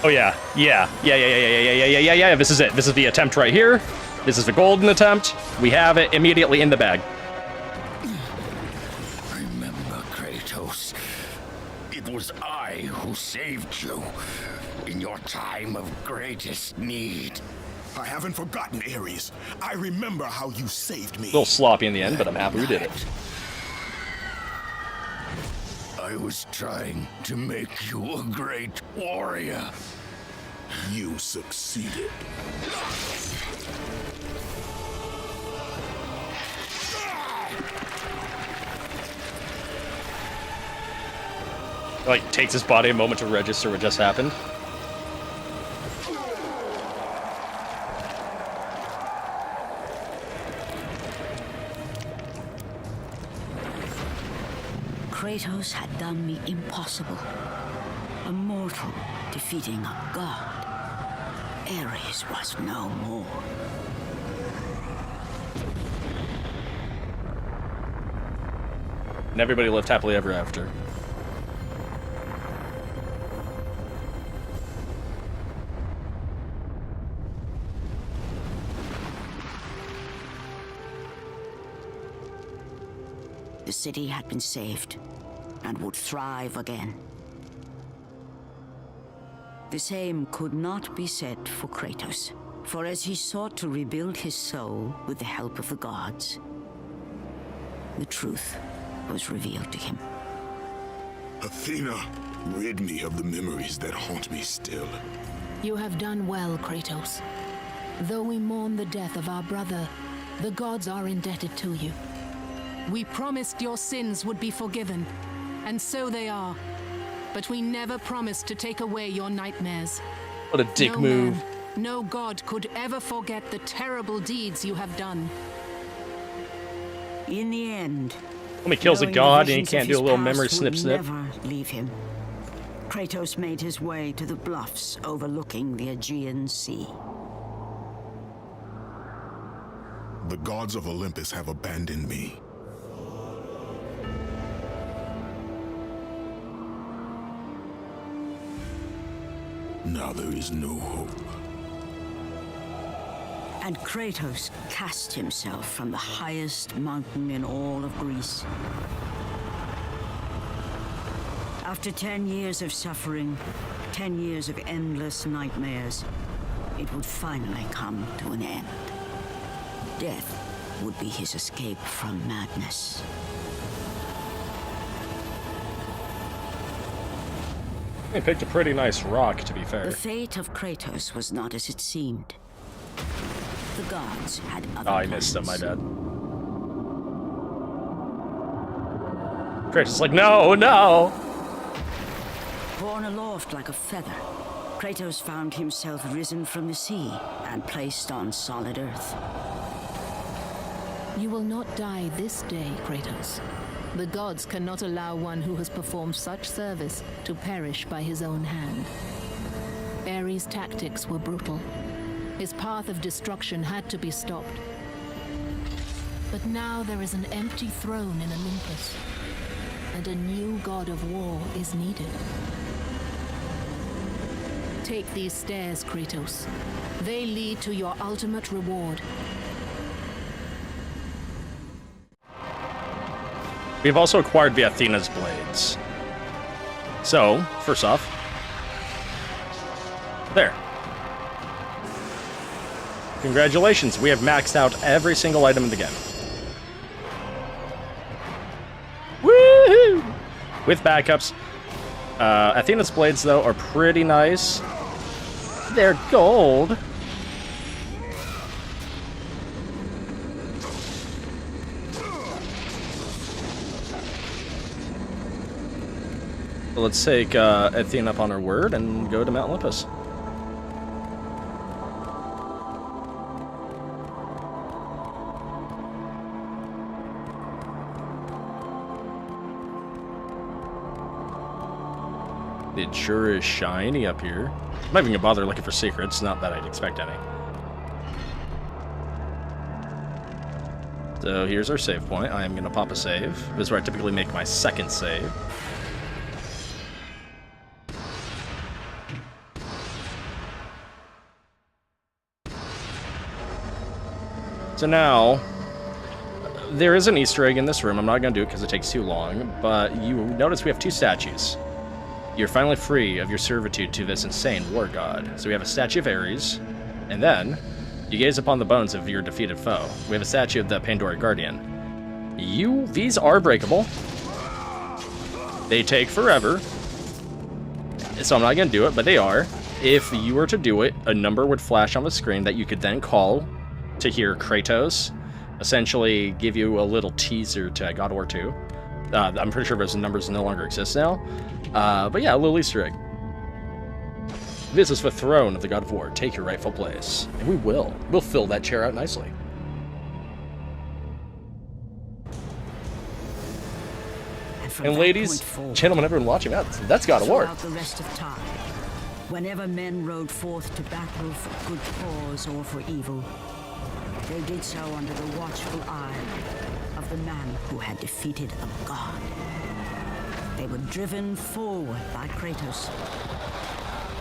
Oh yeah, yeah. This is it. This is the attempt right here. This is the golden attempt. We have it immediately in the bag. Remember, Kratos. It was I who saved you in your time of greatest need. I haven't forgotten, Ares. I remember how you saved me. A little sloppy in the end, but I'm happy we did it. I was trying to make you a great warrior. You succeeded. Like, takes his body a moment to register what just happened. Kratos had done the impossible. A mortal defeating a god. Ares was no more. And everybody lived happily ever after. The city had been saved and would thrive again. The same could not be said for Kratos, for as he sought to rebuild his soul with the help of the gods, the truth was revealed to him. Athena, rid me of the memories that haunt me still. You have done well, Kratos. Though we mourn the death of our brother, the gods are indebted to you. We promised your sins would be forgiven, and so they are. But we never promised to take away your nightmares. What a dick move. Man, no god could ever forget the terrible deeds you have done. In the end, When he kills a knowing god the and he visions can't of do a his little past memory would snip snip. never leave him. Kratos made his way to the bluffs overlooking the Aegean Sea. The gods of Olympus have abandoned me. Now there is no hope. And Kratos cast himself from the highest mountain in all of Greece. After 10 years of suffering, 10 years of endless nightmares, it would finally come to an end. Death would be his escape from madness. They picked a pretty nice rock, to be fair. The fate of Kratos was not as it seemed. The gods had other Oh, I plans. missed him, my bad. Kratos is like, no, no! Borne aloft like a feather, Kratos found himself risen from the sea and placed on solid earth. You will not die this day, Kratos. The gods cannot allow one who has performed such service to perish by his own hand. Ares' tactics were brutal. His path of destruction had to be stopped. But now there is an empty throne in Olympus, and a new god of war is needed. Take these stairs, Kratos. They lead to your ultimate reward. We've also acquired the Athena's blades. So, first off, there. Congratulations, we have maxed out every single item in the game. Woohoo! With backups. Athena's blades, though, are pretty nice. They're gold. So let's take Athena up on her word and go to Mount Olympus. It sure is shiny up here. I'm not even gonna bother looking for secrets, not that I'd expect any. So here's our save point. I am gonna pop a save. This is where I typically make my second save. So now, there is an Easter egg in this room. I'm not going to do it because it takes too long, but you notice we have two statues. You're finally free of your servitude to this insane war god. So we have a statue of Ares, and then you gaze upon the bones of your defeated foe. We have a statue of the Pandora Guardian. These are breakable. They take forever, so I'm not going to do it, but they are. If you were to do it, a number would flash on the screen that you could then call to hear Kratos essentially give you a little teaser to God of War 2. I'm pretty sure those numbers no longer exist now. But yeah, a little Easter egg. This is the throne of the God of War. Take your rightful place. And we will. We'll fill that chair out nicely. And ladies, gentlemen, everyone watching, that's God of War. Throughout the rest of time, whenever men rode forth to battle for good cause or for evil, they did so under the watchful eye of the man who had defeated a god. They were driven forward by Kratos,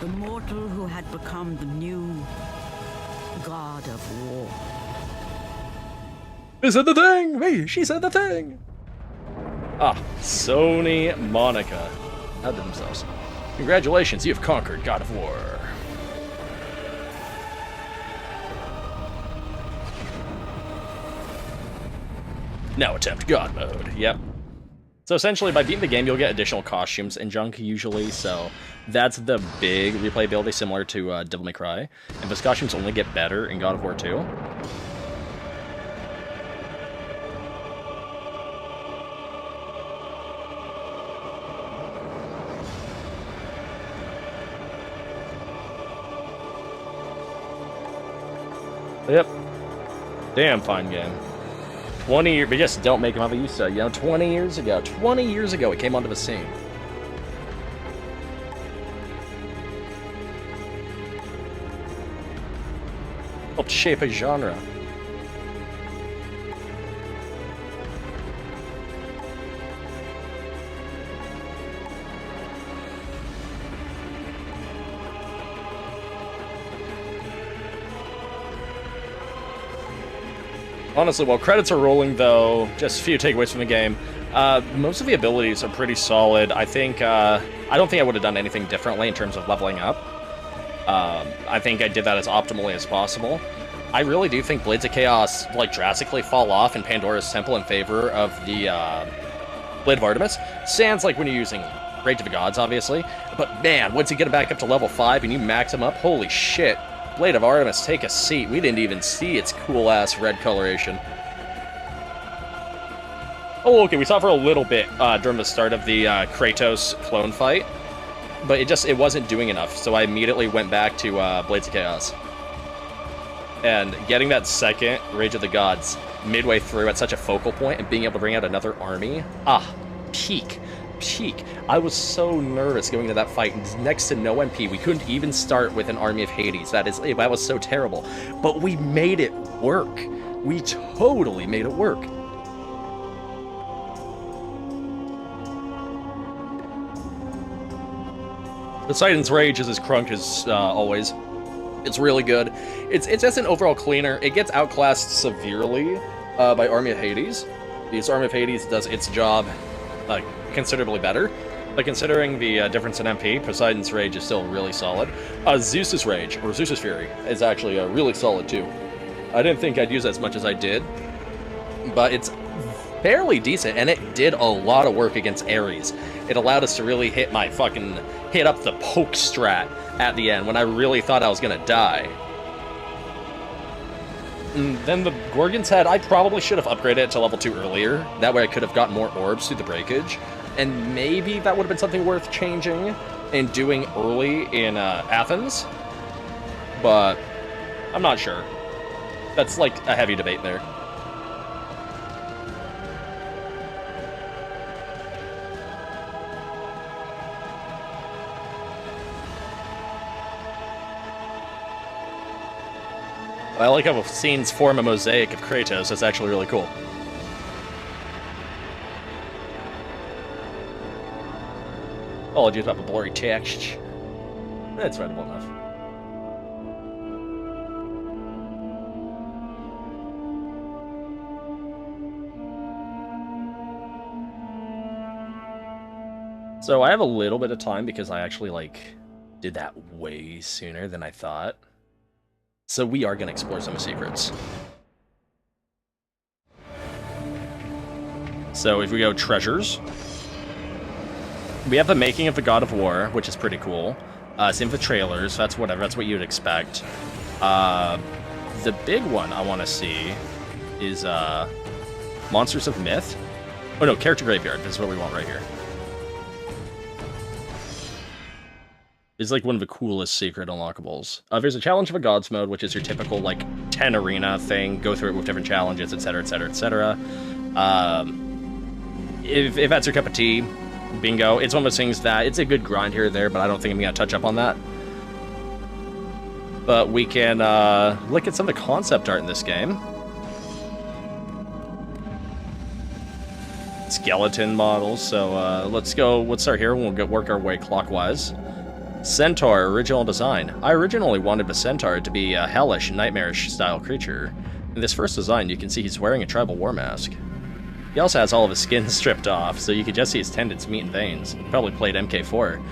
the mortal who had become the new god of war. He said the thing! Wait, she said the thing! Ah, Sony Monica outdid themselves. Congratulations, you have conquered God of War. Now attempt God mode. Yep. So essentially, by beating the game, you'll get additional costumes and junk usually, so that's the big replayability similar to Devil May Cry. And those costumes only get better in God of War 2. Yep. Damn fine game. 20 years, but just don't make them have a use of, 20 years ago it came onto the scene. Helped shape a genre. Honestly, while credits are rolling, though, just a few takeaways from the game. Most of the abilities are pretty solid. I think, I don't think I would have done anything differently in terms of leveling up. I think I did that as optimally as possible. I really do think Blades of Chaos, like, drastically fall off in Pandora's Temple in favor of the, Blade of Artemis. Sans, like, when you're using Rage of the Gods, obviously. But, man, once you get it back up to level 5 and you max them up, holy shit. Blade of Artemis, take a seat. We didn't even see its cool-ass red coloration. Oh, okay, we saw it for a little bit during the start of the Kratos clone fight. But it wasn't doing enough, so I immediately went back to Blades of Chaos. And getting that second Rage of the Gods midway through at such a focal point and being able to bring out another army, peak. I was so nervous going into that fight. Next to no MP, we couldn't even start with an army of Hades. That was so terrible. But we made it work. We totally made it work. Poseidon's Rage is as crunk as always. It's really good. It's just an overall cleaner. It gets outclassed severely by Army of Hades. Because Army of Hades does its job considerably better. But considering the difference in MP, Poseidon's Rage is still really solid. Zeus's Rage, or Zeus's Fury, is actually really solid too. I didn't think I'd use it as much as I did. But it's fairly decent, and it did a lot of work against Ares. It allowed us to really hit up the poke strat at the end when I really thought I was gonna die. And then the Gorgon's Head, I probably should have upgraded it to level 2 earlier. That way I could have gotten more orbs through the breakage. And maybe that would have been something worth changing and doing early in Athens. But I'm not sure. That's like a heavy debate there. I like how scenes form a mosaic of Kratos. That's actually really cool. Apologies about the blurry text. That's readable enough. So I have a little bit of time because I actually, did that way sooner than I thought. So we are going to explore some secrets. So if we go treasures, we have the making of the God of War, which is pretty cool. Same with the trailers, that's whatever, that's what you'd expect. The big one I want to see is Monsters of Myth. Oh no, Character Graveyard, this is what we want right here. Is like one of the coolest secret unlockables. There's a Challenge of a Gods mode, which is your typical 10 arena thing. Go through it with different challenges, etc., etc., etc. If that's your cup of tea, bingo. It's one of those things that it's a good grind here or there, but I don't think I'm gonna touch up on that. But we can look at some of the concept art in this game. Skeleton models. So let's start here. We'll work our way clockwise. Centaur, original design. I originally wanted the centaur to be a hellish, nightmarish style creature. In this first design, you can see he's wearing a tribal war mask. He also has all of his skin stripped off, so you can just see his tendons, meat, and veins. He probably played MK4.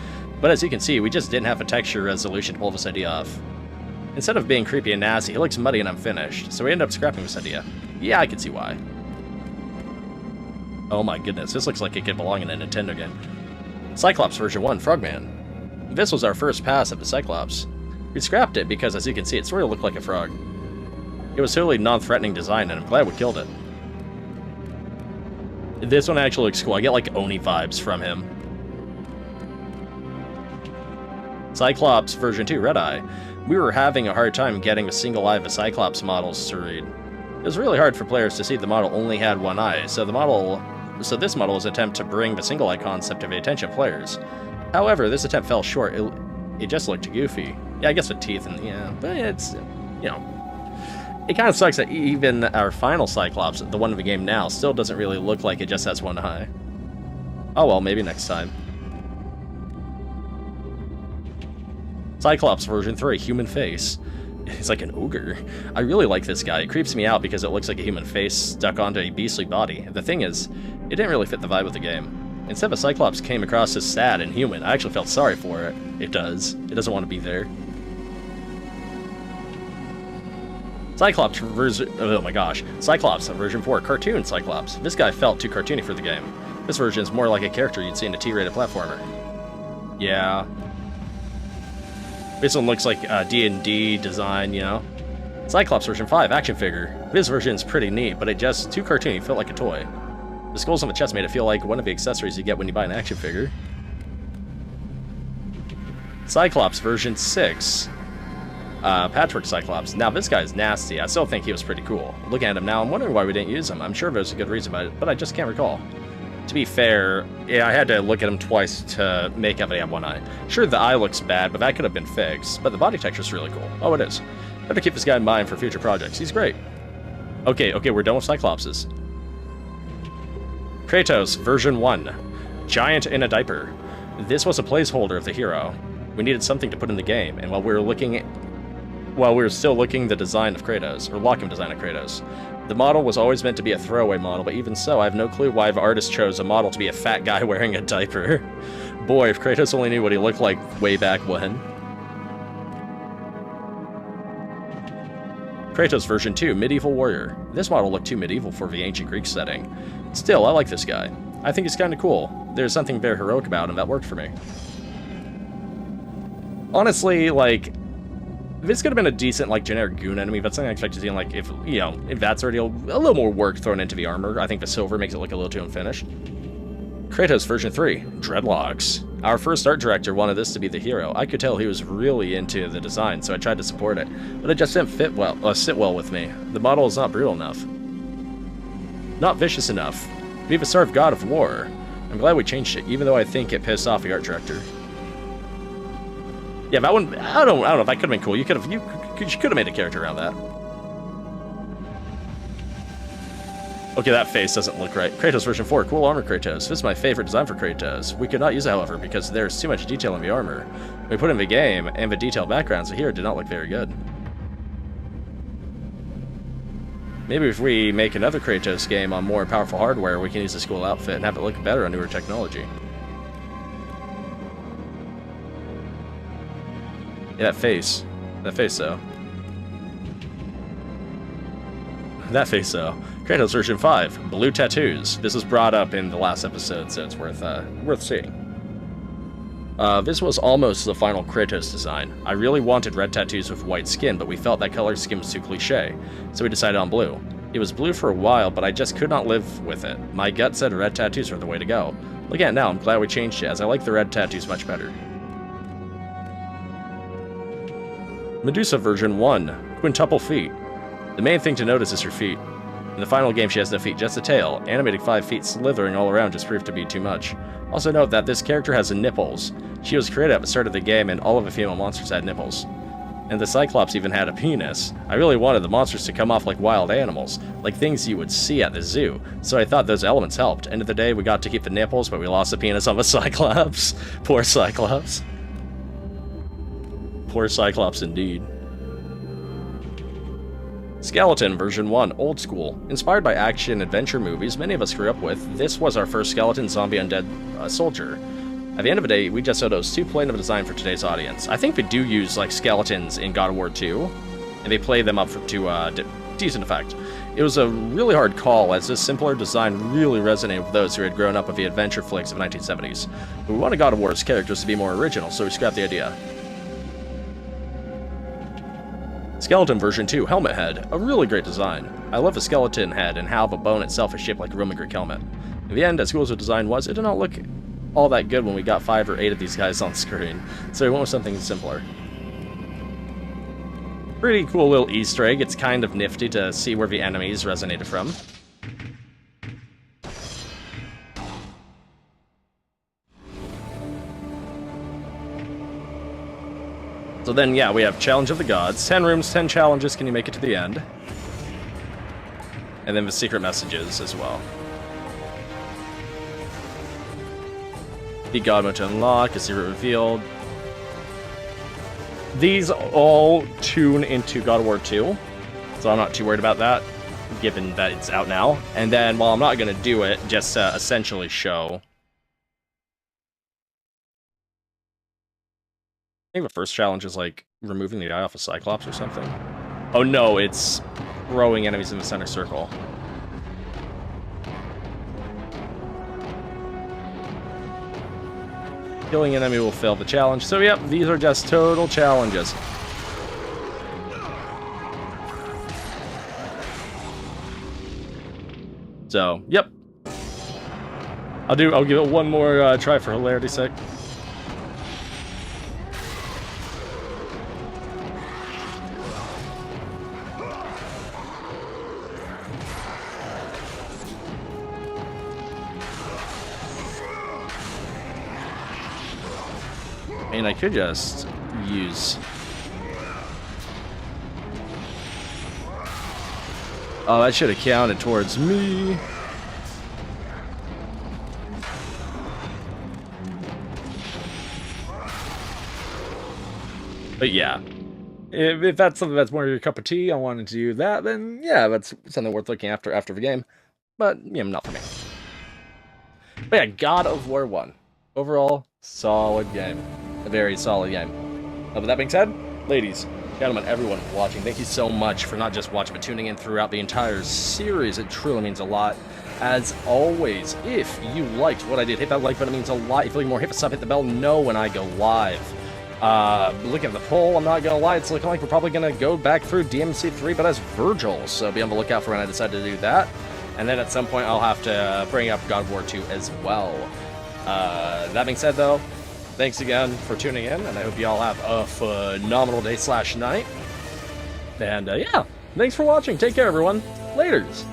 But as you can see, we just didn't have a texture resolution to pull this idea off. Instead of being creepy and nasty, he looks muddy and unfinished, so we ended up scrapping this idea. Yeah, I can see why. Oh my goodness, this looks like it could belong in a Nintendo game. Cyclops version 1, Frogman. This was our first pass at the Cyclops. We scrapped it because, as you can see, it sort of looked like a frog. It was totally non-threatening design, and I'm glad we killed it. This one actually looks cool. I get Oni vibes from him. Cyclops version 2, Red Eye. We were having a hard time getting the single eye of the Cyclops models to read. It was really hard for players to see the model only had one eye, so this model was an attempt to bring the single eye concept to the attention of players. However, this attempt fell short. It just looked goofy. Yeah, I guess with teeth and, yeah, but it's, it kind of sucks that even our final Cyclops, the one in the game now, still doesn't really look like it just has one eye. Oh well, maybe next time. Cyclops version 3, human face. He's like an ogre. I really like this guy. It creeps me out because it looks like a human face stuck onto a beastly body. The thing is, It didn't really fit the vibe of the game. Instead, the Cyclops came across as sad and human. I actually felt sorry for it. It does. It doesn't want to be there. Cyclops version... Oh my gosh. Cyclops, version 4, cartoon Cyclops. This guy felt too cartoony for the game. This version is more like a character you'd see in a T-rated platformer. Yeah. This one looks like a D&D design, you know? Cyclops version 5, action figure. This version is pretty neat, but it just too cartoony, felt like a toy. The skulls on the chest made it feel like one of the accessories you get when you buy an action figure. Cyclops version 6. Patchwork Cyclops. Now this guy's nasty. I still think he was pretty cool. Looking at him now, I'm wondering why we didn't use him. I'm sure there's a good reason about it, but I just can't recall. To be fair, yeah, I had to look at him twice to make out that he had one eye. Sure, the eye looks bad, but that could have been fixed. But the body texture's really cool. Oh, it is. Better keep this guy in mind for future projects. He's great. Okay, we're done with Cyclopses. Kratos, version 1. Giant in a diaper. This was a placeholder of the hero. We needed something to put in the game, and while we were still looking the design of Kratos, or locking design of Kratos, the model was always meant to be a throwaway model, but even so, I have no clue why the artist chose a model to be a fat guy wearing a diaper. Boy, if Kratos only knew what he looked like way back when. Kratos version 2, Medieval Warrior. This model looked too medieval for the ancient Greek setting. Still, I like this guy. I think he's kinda cool. There's something very heroic about him that worked for me. Honestly, like, this could have been a decent, like, generic goon enemy. That's something I expect to see in, like, if, you know, if that's already a little more work thrown into the armor. I think the silver makes it look a little too unfinished. Kratos version 3, Dreadlocks. Our first art director wanted this to be the hero. I could tell he was really into the design, so I tried to support it. But it just didn't sit well with me. The model is not brutal enough. Not vicious enough. We have a sort of god of war. I'm glad we changed it, even though I think it pissed off the art director. Yeah, that one, I don't know, that could have been cool. You could have made a character around that. Okay, that face doesn't look right. Kratos version 4, cool armor Kratos. This is my favorite design for Kratos. We could not use it, however, because there's too much detail in the armor. We put it in the game, and the detailed backgrounds here did not look very good. Maybe if we make another Kratos game on more powerful hardware, we can use this cool outfit and have it look better on newer technology. Yeah, that face though. That face though. Kratos version 5, blue tattoos. This was brought up in the last episode, so it's worth seeing. This was almost the final Kratos design. I really wanted red tattoos with white skin, but we felt that color scheme was too cliche, so we decided on blue. It was blue for a while, but I just could not live with it. My gut said red tattoos were the way to go. Look at it now, I'm glad we changed it, as I like the red tattoos much better. Medusa version 1, quintuple feet. The main thing to notice is her feet. In the final game, she has no feet, just a tail. Animating 5 feet slithering all around just proved to be too much. Also note that this character has nipples. She was created at the start of the game, and all of the female monsters had nipples. And the Cyclops even had a penis. I really wanted the monsters to come off like wild animals, like things you would see at the zoo, so I thought those elements helped. End of the day, we got to keep the nipples, but we lost the penis on the Cyclops. Poor Cyclops. Poor Cyclops indeed. Skeleton version 1, old school. Inspired by action-adventure movies many of us grew up with, this was our first skeleton zombie undead soldier. At the end of the day, we just chose too plain of a design for today's audience. I think we do use like skeletons in God of War 2, and they play them up to decent effect. It was a really hard call, as this simpler design really resonated with those who had grown up with the adventure flicks of the 1970s. But we wanted God of War's characters to be more original, so we scrapped the idea. Skeleton version 2, helmet head. A really great design. I love the skeleton head and how the bone itself is shaped like a Roman Greek helmet. In the end, as cool as the design was, it did not look all that good when we got 5 or 8 of these guys on screen, so we went with something simpler. Pretty cool little Easter egg. It's kind of nifty to see where the enemies resonated from. So then, yeah, we have Challenge of the Gods. 10 rooms, 10 challenges, can you make it to the end? And then the secret messages as well. The God mode to unlock, a secret revealed. These all tune into God of War 2, so I'm not too worried about that. given that it's out now. And then, while I'm not going to do it, just essentially show. I think the first challenge is like removing the eye off a Cyclops or something. Oh no, it's throwing enemies in the center circle. Killing an enemy will fail the challenge. So yep, these are just total challenges. So, yep. I'll give it one more try for hilarity's sake. I mean, I could just use... Oh, that should have counted towards me. But yeah, if that's something that's more your cup of tea, I wanted to do that, then yeah, that's something worth looking after the game. But, yeah, not for me. But yeah, God of War 1. Overall, solid game. A very solid game. With that being said, ladies, gentlemen, everyone watching, thank you so much for not just watching, but tuning in throughout the entire series. It truly means a lot. As always, if you liked what I did, hit that like button. It means a lot. If you like more, hit the sub, hit the bell, know when I go live. Looking at the poll, I'm not gonna lie, it's looking like we're probably gonna go back through DMC3, but as Virgil, so be on the lookout for when I decide to do that. And then at some point, I'll have to bring up God of War 2 as well. That being said, though, thanks again for tuning in, and I hope you all have a phenomenal day/night. And, yeah, thanks for watching. Take care, everyone. Laters.